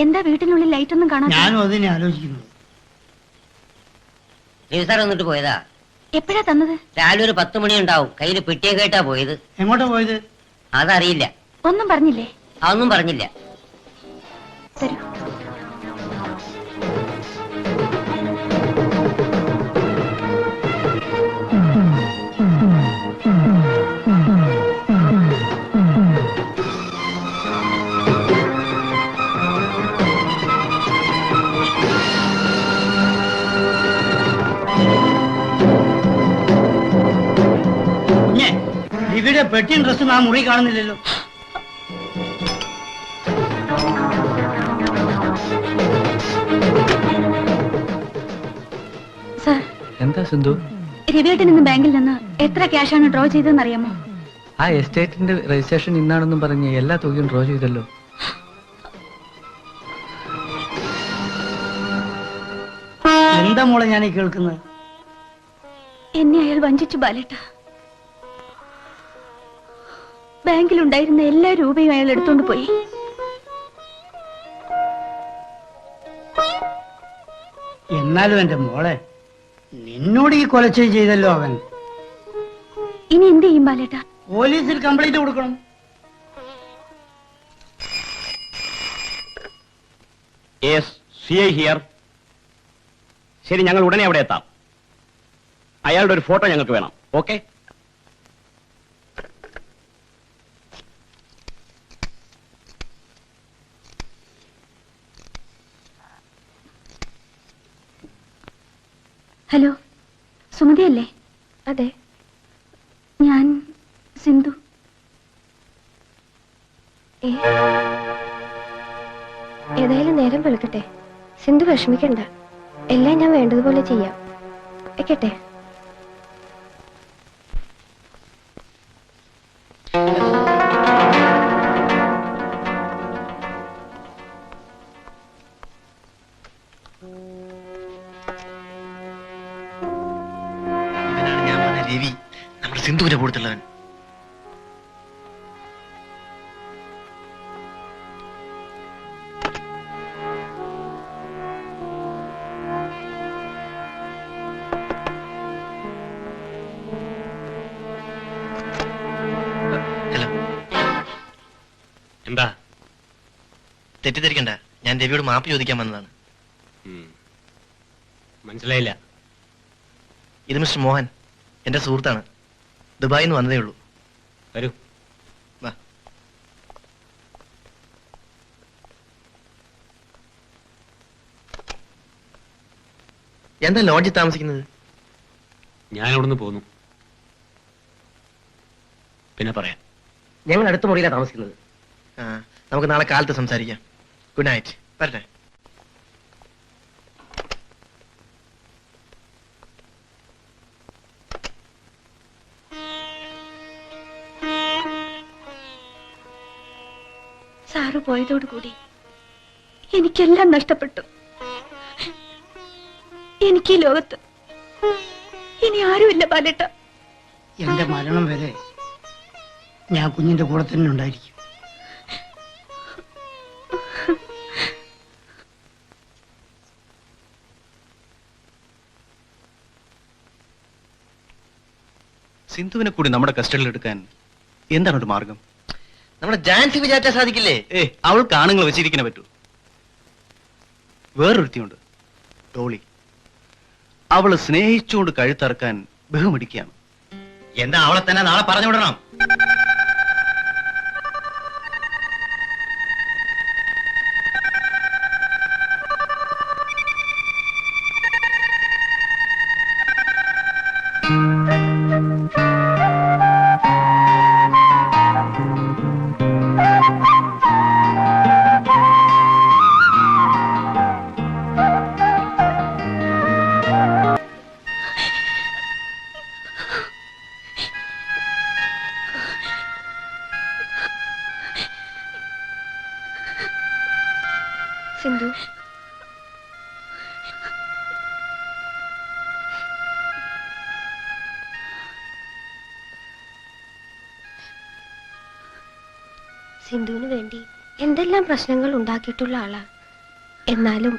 എന്താ വീട്ടിനുള്ളിൽ ലൈറ്റ് ഒന്നും കാണാൻ? ഞാനും അതിനെ ആലോചിക്കുന്നു. സാർ വന്നിട്ട് പോയതാ. എപ്പോഴാ തന്നത്? രാവിലെ ഒരു 10 മണി ഉണ്ടാവും. കയ്യില് പെട്ടിയെ കേട്ടാ പോയത്. എങ്ങോട്ടാ പോയത്? അതറിയില്ല. ഒന്നും പറഞ്ഞില്ലേ? അതൊന്നും പറഞ്ഞില്ല. തരൂ. പെട്ടിയും ഡ്രസ്സും ആ മുറി കാണുന്നില്ലല്ലോ. സർ, എന്താ സിന്ധു? രവിയേട്ടൻ ഇന്ന് ബാങ്കിൽ നിന്ന് എത്ര ക്യാഷാണ് ഡ്രോ ചെയ്തതെന്ന് അറിയാമോ? ആ എസ്റ്റേറ്റിന്റെ രജിസ്ട്രേഷൻ ഇന്നാണെന്നും പറഞ്ഞ് എല്ലാ തുകയും ഡ്രോ ചെയ്തല്ലോ. എന്താ മോളെ ഞാൻ ഈ കേൾക്കുന്നത്? എന്നെ അയാൾ വഞ്ചിച്ചു ബാലേട്ട. ബാങ്കിലുണ്ടായിരുന്ന എല്ലാ രൂപയും അയാൾ എടുത്തോണ്ട് പോയി. എന്നാലും എന്റെ മോളെ, നിന്നോട് ഈ കൊലച്ചെയ്ത് ചെയ്തല്ലോ അവൻ. ഇനി എന്ത് ചെയ്യും ബാലേട്ട? പോലീസിൽ കംപ്ലൈന്റ് കൊടുക്കണം. ഹിയർ. ശരി, ഞങ്ങൾ ഉടനെ അവിടെ എത്താം. അയാളുടെ ഒരു ഫോട്ടോ ഞങ്ങൾക്ക് വേണം. ഓക്കെ? ഹലോ, സുമതിയല്ലേ? അതെ, ഞാൻ സിന്ധു. ഏതായാലും നേരം വെളുക്കട്ടെ. സിന്ധു വിഷമിക്കണ്ട, എല്ലാം ഞാൻ വേണ്ടതുപോലെ ചെയ്യാം. വെക്കട്ടെ. ഇവനാണ് ഞാൻ പറഞ്ഞ രവി, നമ്മുടെ സിന്ധുവിന്റെ കൂട്ടത്തിലുള്ളവൻ. ഹലോ, എന്താ? തെറ്റിദ്ധരിക്കണ്ട, ഞാൻ രവിയോട് മാപ്പ് ചോദിക്കാൻ വന്നതാണ്. മനസ്സിലായില്ല. ഇത് മിസ്റ്റർ മോഹൻ, എന്റെ സുഹൃത്താണ്. ദുബായിൽ നിന്ന് വന്നതേ ഉള്ളൂ. വരൂ. വാ. എന്താ ലോഡ്ജിൽ താമസിക്കുന്നത്? ഞാൻ അവിടുന്ന് പോന്നു. പിന്നെ പറയാം. ഞങ്ങൾ അടുത്ത മുറിയിലാണ് താമസിക്കുന്നത്. നമുക്ക് നാളെ കാലത്ത് സംസാരിക്കാം. Good night. വരട്ടെ. സാറ് പോയതോടുകൂടി എനിക്കെല്ലാം നഷ്ടപ്പെട്ടു. എനിക്ക് ഈ ലോകത്ത് ഇനി ആരുമില്ല ബാലേട്ട. എന്റെ മരണം വരെ ഞാൻ കുഞ്ഞിന്റെ കൂടെ തന്നെ ഉണ്ടായിരിക്കും. സിന്ധുവിനെ കൂടി നമ്മുടെ കസ്റ്റഡിയിൽ എടുക്കാൻ എന്താണ് ഒരു മാർഗം? നമ്മുടെ ജാൻസി വിചാരിച്ചാൽ സാധിക്കില്ലേ? അവൾക്ക് ആണുങ്ങൾ വെച്ചിരിക്കാനേ പറ്റൂ. വേറൊരുത്തിയുണ്ട്, ഡോളി. അവള് സ്നേഹിച്ചുകൊണ്ട് കഴുത്തറക്കാൻ ബഹുമിടിക്കുകയാണ്. എന്താ അവളെ തന്നെ നാളെ പറഞ്ഞു വിടണം. സിന്ധു, സിന്ധുവിന് വേണ്ടി എന്തെല്ലാം പ്രശ്നങ്ങൾ ഉണ്ടാക്കിയിട്ടുള്ള ആളാ. എന്നാലും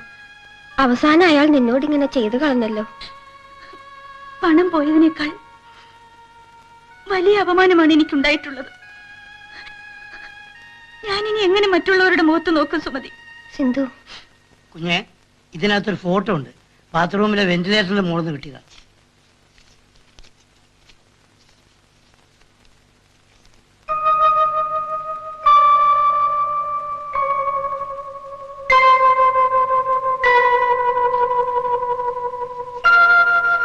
അവസാനം അയാൾ നിന്നോടിങ്ങനെ ചെയ്തു കളഞ്ഞല്ലോ. പണം പോയതിനേക്കാൾ വലിയ അപമാനമാണ് എനിക്കുണ്ടായിട്ടുള്ളത്. ഞാനിനി എങ്ങനെ മറ്റുള്ളവരുടെ മുഖത്ത് നോക്കും സുമതി? സിന്ധു, കുഞ്ഞെ, ഇതിനകത്തൊരു ഫോട്ടോ ഉണ്ട്. ബാത്റൂമിലെ വെന്റിലേറ്ററിന്റെ മുകളിൽ നിന്ന് കിട്ടിയതാ.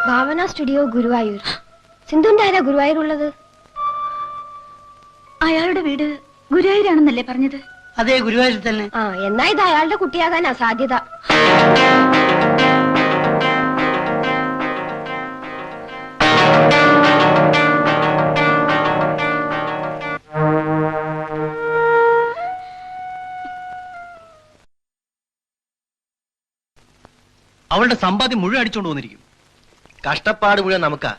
ഭാവന സ്റ്റുഡിയോ, ഗുരുവായൂർ. സിന്ധുവിന്റെ ആരാ ഗുരുവായൂരുള്ളത്? അയാളുടെ വീട് ഗുരുവായൂരാണെന്നല്ലേ പറഞ്ഞത്? അതേ, ഗുരുവായൂരിൽ തന്നെ. ആ, എന്നാ ഇത് അയാളുടെ കുട്ടിയാകാനാ സാധ്യത. അവളുടെ സമ്പാദ്യം മുഴുവൻ അടിച്ചോണ്ട് വന്നിരിക്കും. കഷ്ടപ്പാട് മുഴുവൻ നമുക്കാ.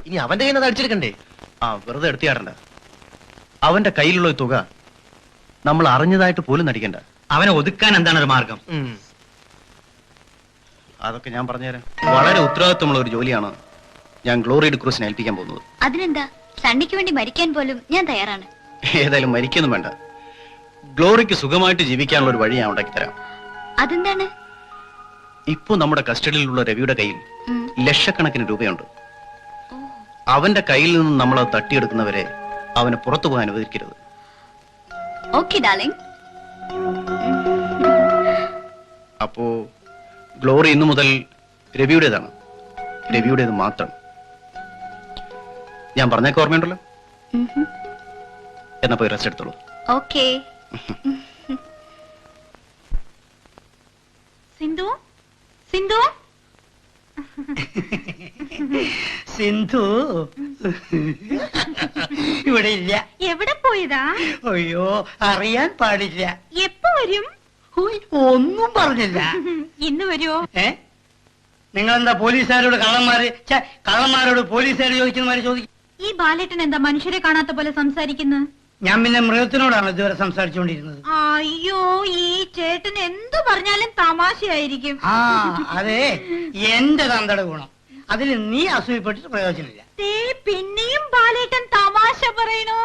ഇനി അവന്റെ കയ്യിൽ നിന്ന് അടിച്ചെടുക്കണ്ടേ? ആ, വെറുതെ എടുത്തിയാടണ്ട. അവന്റെ കയ്യിലുള്ള ഒരു തുക നമ്മൾ അറിഞ്ഞതായിട്ട് പോലും നടിക്കണ്ട. അവനെ ഒതുക്കാൻ എന്താണ് ഒരു മാർഗം? അതൊക്കെ ഞാൻ പറഞ്ഞുതരാം. വളരെ ഉത്തരവാദിത്വമുള്ള ഒരു ജോലിയാണ് ഞാൻ ഗ്ലോറി ഡിക്രൂസിനെ ഏൽപ്പിക്കാൻ പോകുന്നത്. അതിനെന്താ, സണ്ണിക്ക് വേണ്ടി മരിക്കാൻ പോലും ഞാൻ തയ്യാറാണ്. ഏതായാലും മരിക്കൊന്നും വേണ്ട. ഗ്ലോറിക്ക് സുഖമായിട്ട് ജീവിക്കാനുള്ള ഒരു വഴി ഞാൻ ഉണ്ടാക്കി തരാം. അതെന്താണ്? ഇപ്പൊ നമ്മുടെ കസ്റ്റഡിയിലുള്ള രവിയുടെ കയ്യിൽ ലക്ഷക്കണക്കിന് രൂപയുണ്ട്. അവന്റെ കയ്യിൽ നിന്ന് നമ്മൾ അത് തട്ടിയെടുക്കുന്നവരെ അവനെ പുറത്തു പോകാൻ അനുവദിക്കരുത്. Okay darling. അപ്പോ ഗ്ലോറി ഇന്നു മുതൽ രവിയുടേതാണ്. രവിയുടേത് മാത്രം. ഞാൻ പറഞ്ഞേക്ക് ഓർമ്മയുണ്ടല്ലോ? എന്നാ പോയി റെസ്റ്റ് എടുത്തോളൂ. ഓക്കേ. സിന്ധു, സിന്ധു, സിന്ധു ഇവിടെ ഇല്ല. എവിടെ പോയതാ? അയ്യോ, അറിയാൻ പാടില്ല. എപ്പോ വരും? ഒന്നും പറഞ്ഞില്ല. ഇന്ന് വരുമോ? നിങ്ങളെന്താ പോലീസുകാരോട് കള്ളന്മാരോട് പോലീസുകാർ ചോദിക്കുന്നമാര് ചോദിക്കും? ഈ ബാലേട്ടൻ എന്താ മനുഷ്യരെ കാണാത്ത പോലെ സംസാരിക്കുന്നത്? ഞാൻ പിന്നെ മൃഗത്തിനോടാണ് ഇതുവരെ സംസാരിച്ചുകൊണ്ടിരുന്നത്. അയ്യോ, ഈ ചേട്ടൻ എന്തു പറഞ്ഞാലും തമാശയായിരിക്കും. ആ, അതെ, എന്റെ തന്തയുടെ ഗുണം. അതിൽ നീ അസൂയപ്പെട്ടിട്ട് പ്രയോജനമില്ല. പിന്നെയും ബാലേട്ടൻ തമാശ പറയണോ?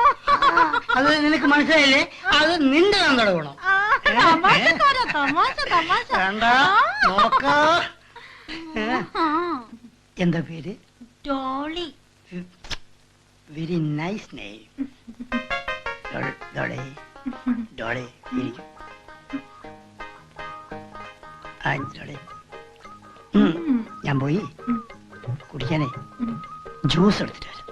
അത് നിനക്ക് മനസ്സിലായില്ലേ? അത് നിന്റെ തന്തയുടെ ഗുണം. വേണ്ട, നോക്കാ. എന്താ പേര്? Dolly. Very nice name. Dolly, Dolly, ഇരിക്കും. ഡോളി, ഞാൻ പോയി കുടിക്കാനേ ജ്യൂസ് എടുത്തിട്ട് വരാം.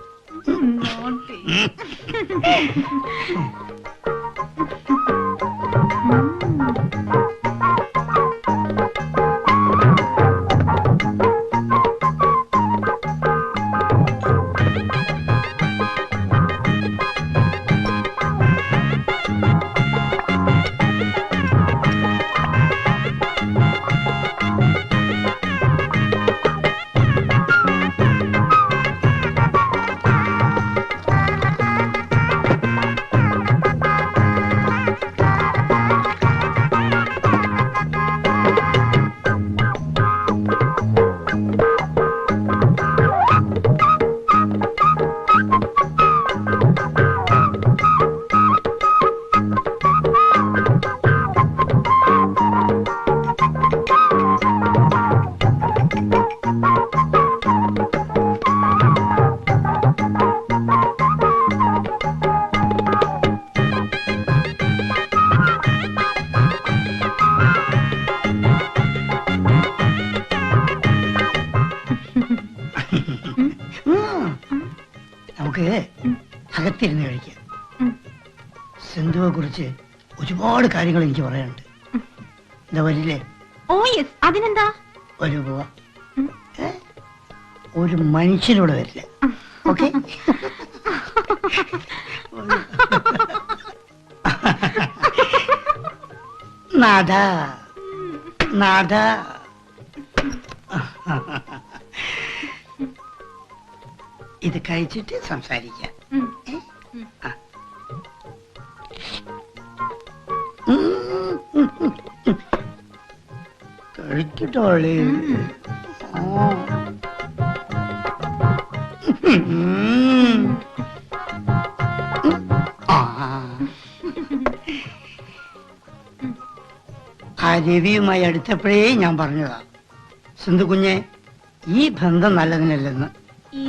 നമുക്ക് അകത്തിരുന്ന് കഴിക്കാം. സിന്ധുവെ കുറിച്ച് ഒരുപാട് കാര്യങ്ങൾ എനിക്ക് പറയാനുണ്ട്. എന്താ വരില്ലേ? ഓ യെസ്, അതിനെന്താ? ഒരു പോവാ. ഒരു മനുഷ്യനോട് വരില്ല. ഓക്കെ? നാഥ, നാഥ, ഇത് കഴിച്ചിട്ട് സംസാരിക്കാം. കഴിക്കട്ടോളെ. ആ രവിയുമായി അടുത്തപ്പോഴേ ഞാൻ പറഞ്ഞതാ, സിന്ധു കുഞ്ഞെ, ഈ ബന്ധം നല്ലതിനല്ലെന്ന്.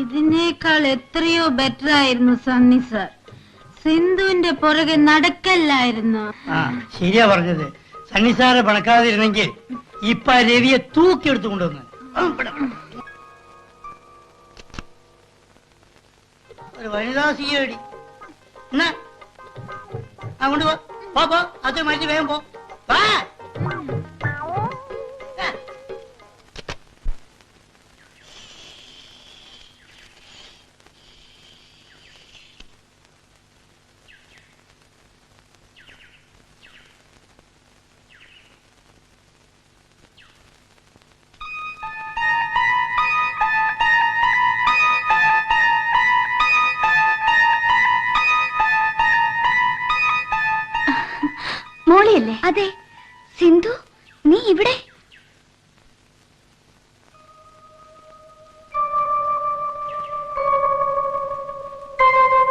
ഇതിനേക്കാൾ എത്രയോ ബെറ്റർ ആയിരുന്നു സണ്ണി സാർ. സിന്ധുവിന്റെ പുറകെ നടക്കല്ലായിരുന്നു. ആ, ശരിയാ പറഞ്ഞത്. സണ്ണി സാറ് പണക്കാതിരുന്നെങ്കിൽ ഇപ്പൊ ആ രവിയെ തൂക്കിയെടുത്തു കൊണ്ടുവന്ന്. ഒരു വനിതാ സിഐഡി. അങ്ങോട്ട് പോ അത് മാറ്റി വേഗം പോ വാ. മോളിയല്ലേ? അതെ. സിന്ധു, നീ ഇവിടെ?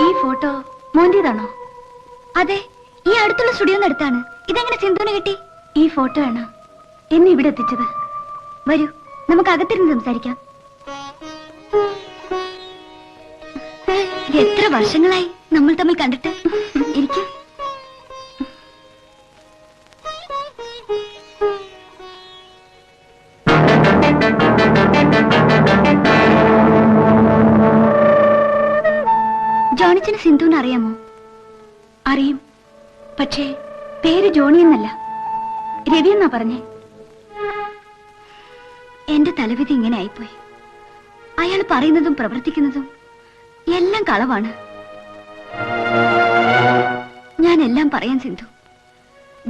ഈ ഫോട്ടോ മോന്റേതാണോ? അതെ, ഈ അടുത്തുള്ള സ്റ്റുഡിയോന്ന് എടുത്താണ്. ഇതെങ്ങനെ സിന്ധുവിന് കിട്ടി? ഈ ഫോട്ടോ ആണ് എന്നെ ഇവിടെ എത്തിച്ചത്. വരൂ, നമുക്ക് അകത്തിരുന്ന് സംസാരിക്കാം. എത്ര വർഷങ്ങളായി നമ്മൾ തമ്മിൽ കണ്ടിട്ട്. ഇരിക്കും. ജോണിച്ചന് സിന്ധുവിനെ അറിയാമോ? അറിയും, പക്ഷേ പേര് ജോണി എന്നല്ല, രവി എന്നാ പറഞ്ഞേ. എന്റെ തലവിധി ഇങ്ങനെ ആയിപ്പോയി. അയാൾ പറയുന്നതും പ്രവർത്തിക്കുന്നതും എല്ലാം കളവാണ്. ഞാൻ എല്ലാം പറയാൻ സിന്ധു.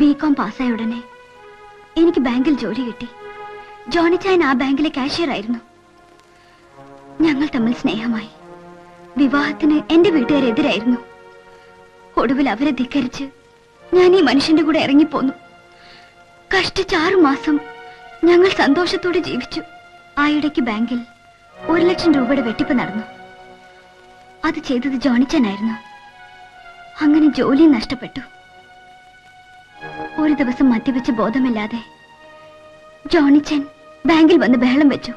ബികോം പാസ്സായ ഉടനെ എനിക്ക് ബാങ്കിൽ ജോലി കിട്ടി. ജോണിച്ചായൻ ആ ബാങ്കിലെ കാഷ്യർ ആയിരുന്നു. ഞങ്ങൾ തമ്മിൽ സ്നേഹമായി. വിവാഹത്തിന് എന്റെ വീട്ടുകാരെതിരായിരുന്നു. ഒടുവിൽ അവരെ ധിക്കരിച്ച് ഞാൻ ഈ മനുഷ്യന്റെ കൂടെ ഇറങ്ങിപ്പോന്നു. കഷ്ടിച്ച് 6 മാസം ഞങ്ങൾ സന്തോഷത്തോടെ ജീവിച്ചു. ആയിടയ്ക്ക് ബാങ്കിൽ 1 ലക്ഷം രൂപയുടെ വെട്ടിപ്പ് നടന്നു. അത് ചെയ്തത് ജോണിച്ചനായിരുന്നു. അങ്ങനെ ജോലി നഷ്ടപ്പെട്ടു. ഒരു ദിവസം മദ്യപിച്ച് ബോധമില്ലാതെ ജോണിച്ചൻ ബാങ്കിൽ വന്ന് ബഹളം വെച്ചു.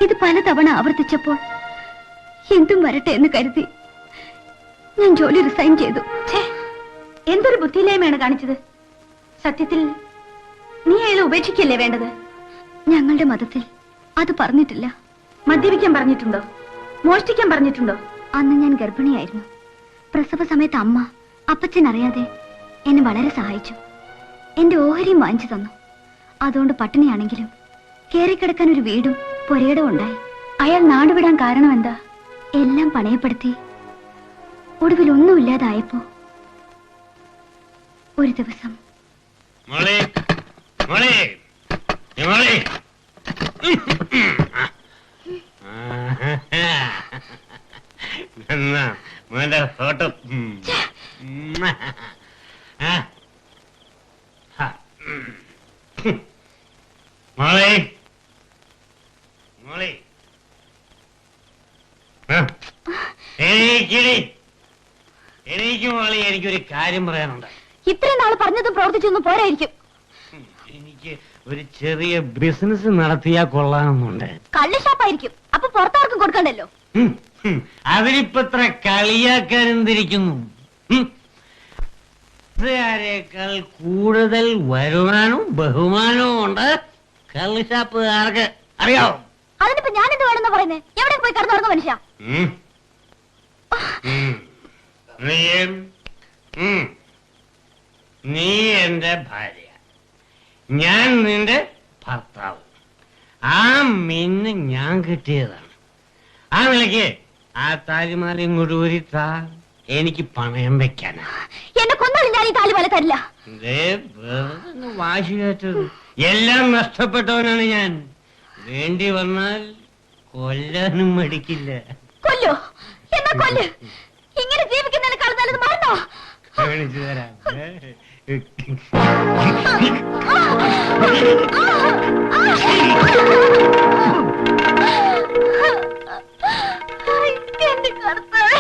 ഇത് പലതവണ ആവർത്തിച്ചപ്പോൾ എന്തും വരട്ടെ എന്ന് കരുതി ഞാൻ ജോലി റിസൈൻ ചെയ്തു. എന്തൊരു ബുദ്ധിയില്ലായ്മയാണ് കാണിച്ചത്. സത്യത്തിൽ നീ അയാളെ ഉപേക്ഷിക്കല്ലേ വേണ്ടത്? ഞങ്ങളുടെ മതത്തിൽ അത് പറഞ്ഞിട്ടില്ല. മദ്യപിക്കാൻ പറഞ്ഞിട്ടുണ്ടോ? മോഷ്ടിക്കാൻ പറഞ്ഞിട്ടുണ്ടോ? അന്ന് ഞാൻ ഗർഭിണിയായിരുന്നു. പ്രസവ സമയത്ത് അമ്മ അപ്പച്ചൻ അറിയാതെ എന്നെ വളരെ സഹായിച്ചു. എന്റെ ഓഹരിയും വാങ്ങിച്ചു തന്നു. അതുകൊണ്ട് പട്ടിണിയാണെങ്കിലും കേറിക്കിടക്കാൻ ഒരു വീടും പുരയിടവും ഉണ്ടായി. അയാൾ നാടുവിടാൻ കാരണം എന്താ? എല്ലാം പണയപ്പെടുത്തി ഒടുവിൽ ഒന്നുമില്ലാതായപ്പോ ഒരു ദിവസം ഫോട്ടോ മോളെ മോളെ എനിക്ക് മോളെ എനിക്കൊരു കാര്യം പറയാനുണ്ട്. ഇത്രയും നാള് പറഞ്ഞതും പ്രവർത്തിച്ചൊന്നും പോരായിരിക്കും. എനിക്ക് ഒരു ചെറിയ ബിസിനസ് നടത്തിയാ കൊള്ളാമെന്നുണ്ട്. കള്ളി ഷാപ്പായിരിക്കും. അപ്പൊ പുറത്താർക്കും കൊടുക്കണ്ടല്ലോ. അവരിപ്പത്ര കളിയാക്കാൻ എന്തിരിക്കുന്നു? േക്കാൾ കൂടുതൽ വരുമാനവും ബഹുമാനവും ഉണ്ട് കള്ളി ഷാപ്പുകാർക്ക്. അറിയാവോ? അതിനിപ്പോ ഞാനെന്ത് വേണമെന്ന് പറയുന്നേ? എവിടെ പോയി കിടന്നുറങ്ങും മനുഷ്യ? നീ എന്റെ ഭാര്യ, ഞാൻ നിന്റെ ഭർത്താവ്. ആ മിന്ന് ഞാൻ കിട്ടിയതാണ്. ആ വിലക്ക് ആ താലിമാല ഇങ്ങോട്ട് ഊരിത്താ, എനിക്ക് പണയം വെക്കാനാ. എന്നെ കൊന്നാലും ഞാൻ ഈ താലിമാല തരില്ല. വാശി കേട്ടത് എല്ലാം നഷ്ടപ്പെട്ടവനാണ് ഞാൻ. വേണ്ടി വന്നാൽ കൊല്ലാനും മടിക്കില്ല. കൊല്ലോ? എന്നാ കൊല്ല്. ഇങ്ങനെ ജീവിക്കുന്നതിനേക്കാൾ നല്ലത് മറന്നോ? കാണിച്ചു തരാം. എന്റെ കർത്താവേ.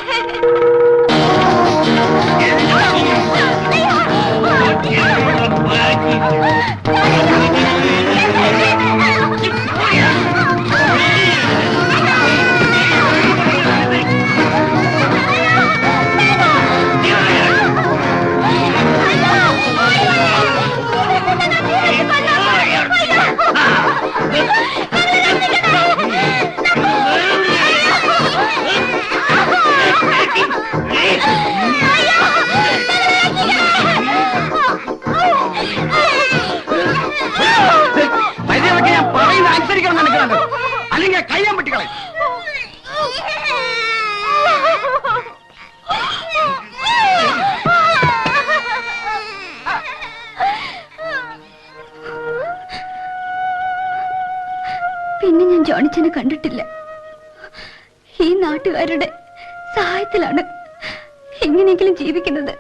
Yeah. ജോണിച്ചനെ കണ്ടിട്ടില്ല. ഈ നാട്ടുകാരുടെ സഹായത്തിലാണ് എങ്ങനെയെങ്കിലും ജീവിക്കുന്നത്.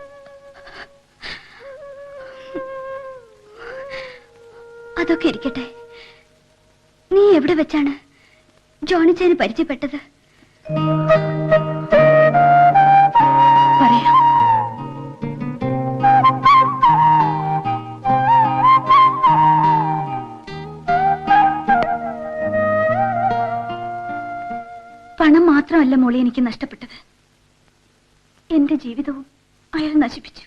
അതൊക്കെ ഇരിക്കട്ടെ, നീ എവിടെ വെച്ചാണ് ജോണിച്ചനെ പരിചയപ്പെട്ടത്? പറയാം. പണം മാത്രമല്ല മോളെ എനിക്ക് നഷ്ടപ്പെട്ടത്, എന്റെ ജീവിതവും അയാൾ നശിപ്പിച്ചു.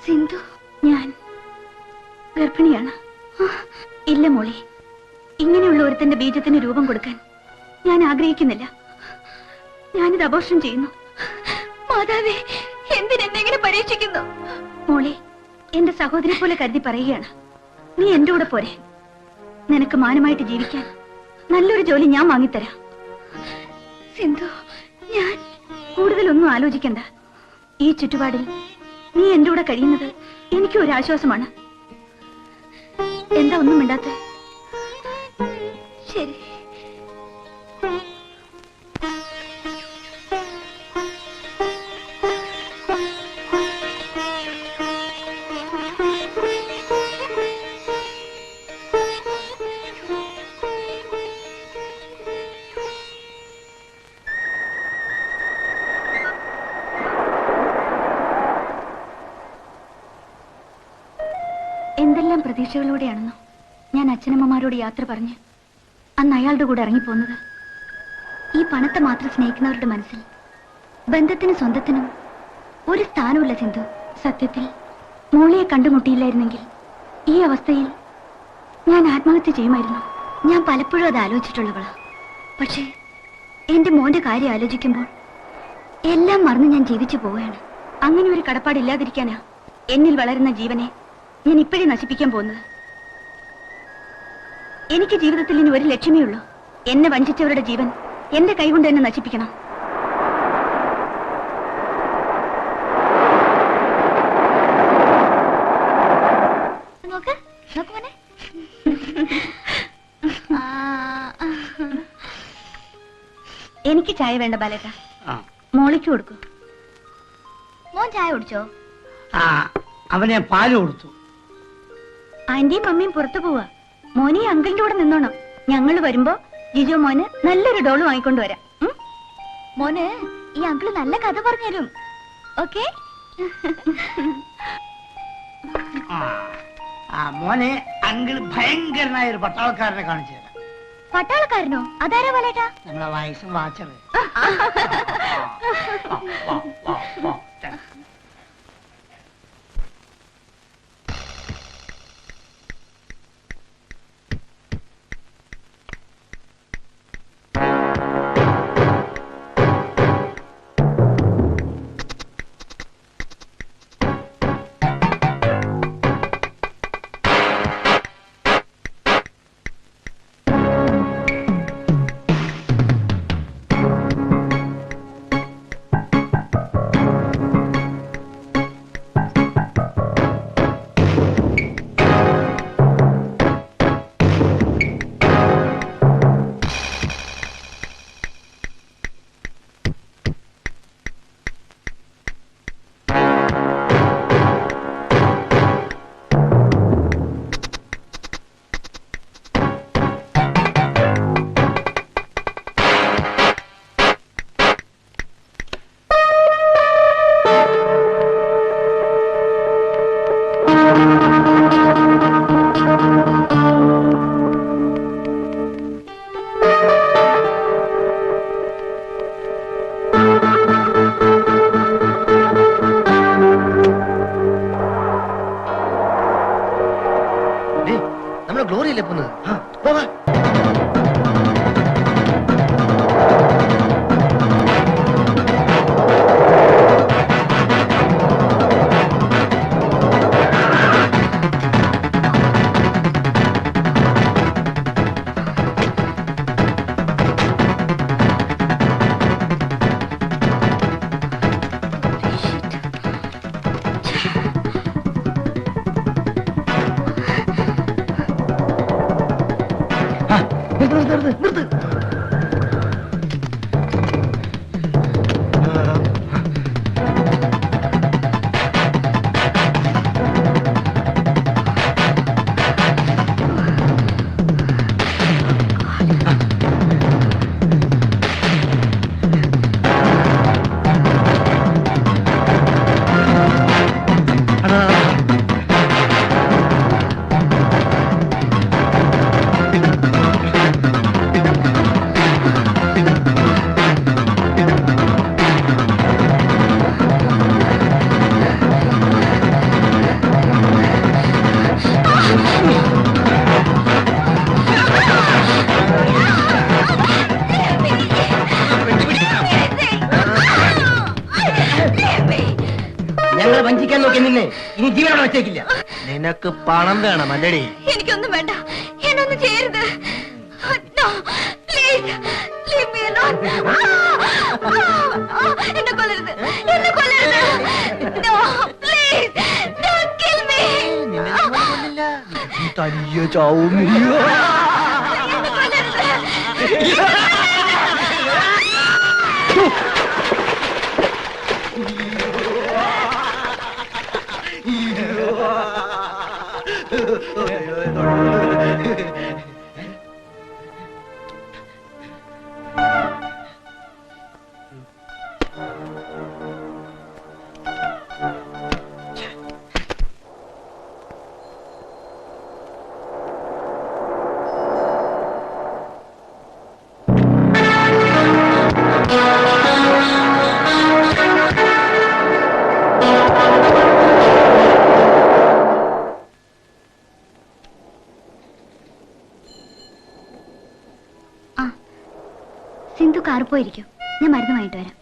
സിന്ധു, ഞാൻ ഗർഭിണിയാണ്. ഇല്ല മോളെ, ഇങ്ങനെയുള്ള ഒരുത്തന്റെ ബീജത്തിന് രൂപം കൊടുക്കാൻ ഞാൻ ആഗ്രഹിക്കുന്നില്ല. ഞാനിത് അബോർഷൻ ചെയ്യുന്നു. മാതാവേ, എന്തിനെന്നെങ്ങനെ പരീക്ഷിക്കുന്നു? മോളെ, എന്റെ സഹോദരി പോലെ കരുതി പറയുകയാണ്. നീ എന്റെ കൂടെ പോരെ. നിനക്ക് മാനമായിട്ട് ജീവിക്കാൻ നല്ലൊരു ജോലി ഞാൻ വാങ്ങിത്തരാം. സിന്ധു, ഞാൻ കൂടുതലൊന്നും ആലോചിക്കണ്ട. ഈ ചുറ്റുപാടിൽ നീ എന്റെ കൂടെ കഴിയുന്നത് എനിക്ക് ഒരു ആശ്വാസമാണ്. എന്താ ഒന്നും മിണ്ടാത്തെ? ശരി. എന്തെല്ലാം പ്രതീക്ഷകളോടെയാണെന്നോ ഞാൻ അച്ഛനമ്മമാരോട് യാത്ര പറഞ്ഞ് അന്ന് അയാളുടെ കൂടെ ഇറങ്ങിപ്പോന്നത്. ഈ പണത്തെ മാത്രം സ്നേഹിക്കുന്നവരുടെ മനസ്സിൽ ബന്ധത്തിനും സ്വന്തത്തിനും ഒരു സ്ഥാനമില്ല സിന്ധു. സത്യത്തിൽ മോളിയെ കണ്ടുമുട്ടിയില്ലായിരുന്നെങ്കിൽ ഈ അവസ്ഥയിൽ ഞാൻ ആത്മഹത്യ ചെയ്യുമായിരുന്നു. ഞാൻ പലപ്പോഴും അത് ആലോചിച്ചിട്ടുള്ളവളാ. പക്ഷേ എന്റെ മോന്റെ കാര്യം ആലോചിക്കുമ്പോൾ എല്ലാം മറന്ന് ഞാൻ ജീവിച്ചു പോവുകയാണ്. അങ്ങനെ ഒരു കടപ്പാടില്ലാതിരിക്കാനാ എന്നിൽ വളരുന്ന ജീവനെ ഞാൻ ഇപ്പോഴേ നശിപ്പിക്കാൻ പോകുന്നത്. എനിക്ക് ജീവിതത്തിൽ ഇനി ഒരു ലക്ഷ്യമേ ഉള്ളൂ. എന്നെ വഞ്ചിച്ചവരുടെ ജീവൻ എന്റെ കൈകൊണ്ട് തന്നെ നശിപ്പിക്കണം. എനിക്ക് ചായ വേണ്ട ബാലേട്ട, മോളിക്ക് കൊടുക്കൂ. മോൻ ചായ കുടിച്ചോ? അവന് ഞാൻ പാല് കൊടുത്തു. ആന്റിയും മമ്മിയും പുറത്തു പോവാ. മോനെ അങ്കിളിന്റെ കൂടെ നിന്നോണം. ഞങ്ങൾ വരുമ്പോ ജിജോ മോന് നല്ലൊരു ഡോള് വാങ്ങിക്കൊണ്ടുവരാം. മോന് ഈ അങ്കിള് നല്ല കഥ പറഞ്ഞു തരും. ഓക്കെ? മോനെ അങ്കിള് ഭയങ്കരനായ ഒരു പട്ടാളക്കാരനെ കാണിച്ചു തരാം. പട്ടാളക്കാരനോ? അതാരാ ബാലേട്ടാ? നമ്മളെ വയസ്സും വാച്ചത്. ഗ്ലോറിയല്ലേ പോന്നത്? ഞങ്ങളെ വഞ്ചിക്കാൻ നോക്കി നിന്നെ ഇനി ജീവനോടെ വെച്ചേക്കില്ല. നിനക്ക് പണം വേണം അല്ലേടി? എനിക്കൊന്നും വേണ്ട, എന്നൊന്നും ചെയ്യരുത്. No, please, leave me alone. എന്നെ കൊല്ലരുത്, എന്നെ കൊല്ലരുത്. No, please, don't kill me. തനിയെ ചാവും. എന്നെ കൊല്ലരുത്. സിന്ധു കാർ പോയിരിക്കും, ഞാൻ മരുന്ന് വാങ്ങിട്ട് വരാം.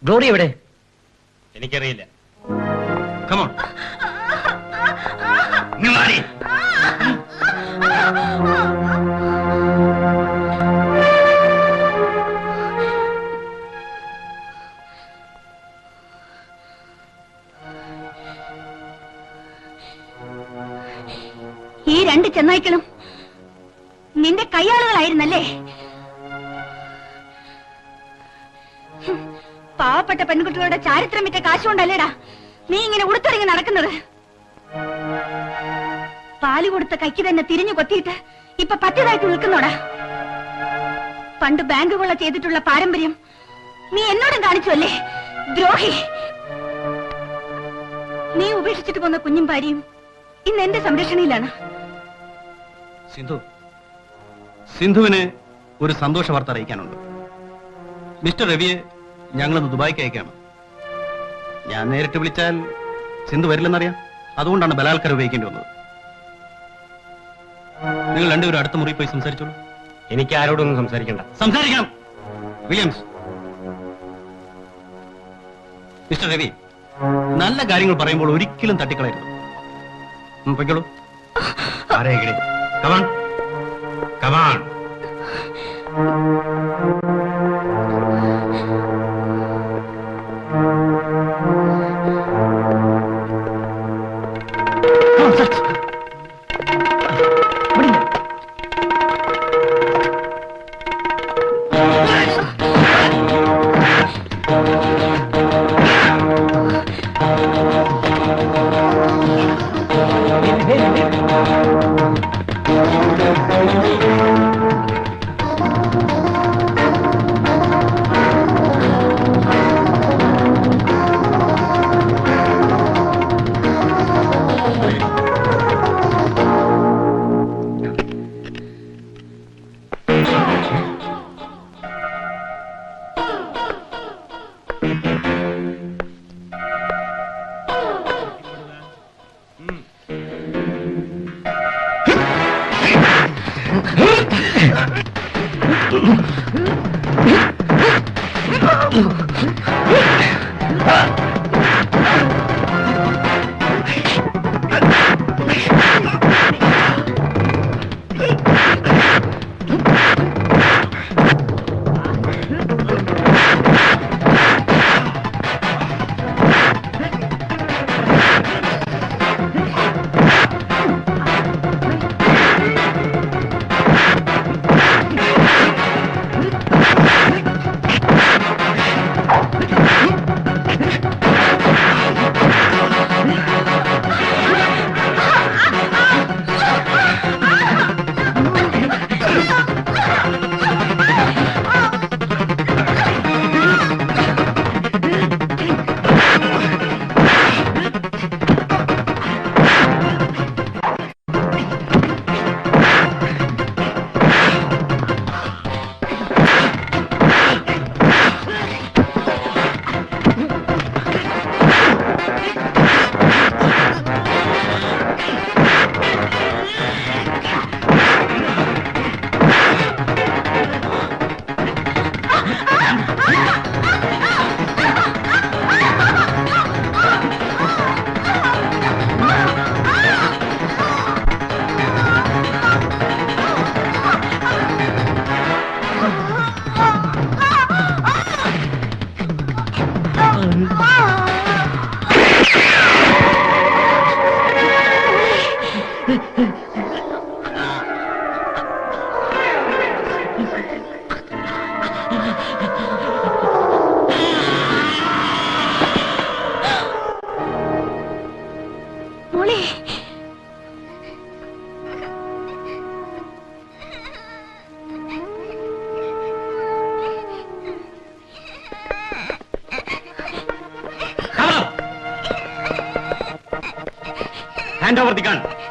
ഗ്ലോറി എവിടെ? എനിക്കറിയില്ല. കമോൺ. ഈ രണ്ട് ചെന്നായ്ക്കളും നിന്റെ കയ്യാളുകളായിരുന്നല്ലേ? പാവപ്പെട്ട പെൺകുട്ടികളുടെ ചാരിത്രം വിറ്റ കാശുകൊണ്ടല്ലേടാ നീ ഇങ്ങനെ ഉടുത്തിറങ്ങി നടക്കുന്നത്? പാല് കൊടുത്ത കൈക്ക് തന്നെ തിരിഞ്ഞു കൊത്തിയിട്ട് ഇപ്പൊ പറ്റിയതായിട്ട് നിൽക്കുന്നോടാ. പണ്ട് ബാങ്ക് കൊള്ള ചെയ്തിട്ടുള്ള പാരമ്പര്യം നീ എന്നോടും കാണിച്ചു അല്ലേ, ദ്രോഹി. നീ ഉപേക്ഷിച്ചിട്ട് പോന്ന കുഞ്ഞും ഭാര്യയും ഇന്ന് എന്റെ സംരക്ഷണയിലാണ്. സിന്ധുവിന് ഒരു സന്തോഷ വാർത്ത അറിയിക്കാനുണ്ട്. മിസ്റ്റർ രവിയെ ഞങ്ങളൊന്ന് ദുബായിക്ക് അയക്കാണ്. ഞാൻ നേരിട്ട് വിളിച്ചാൽ സിന്ധു വരില്ലെന്നറിയാം. അതുകൊണ്ടാണ് ബലാത്കാരം ഉപയോഗിക്കേണ്ടി വന്നത്. നിങ്ങൾ രണ്ടുപേരും അടുത്ത മുറി പോയി സംസാരിച്ചോളൂ. എനിക്ക് ആരോടൊന്നും സംസാരിക്കണ്ട. സംസാരിക്കണം. വില്യംസ്, മിസ്റ്റർ രവി, നല്ല കാര്യങ്ങൾ പറയുമ്പോൾ ഒരിക്കലും തട്ടിക്കളയരുത്. പൊയ്ക്കോളൂ. Come on come on. Hand over the gun.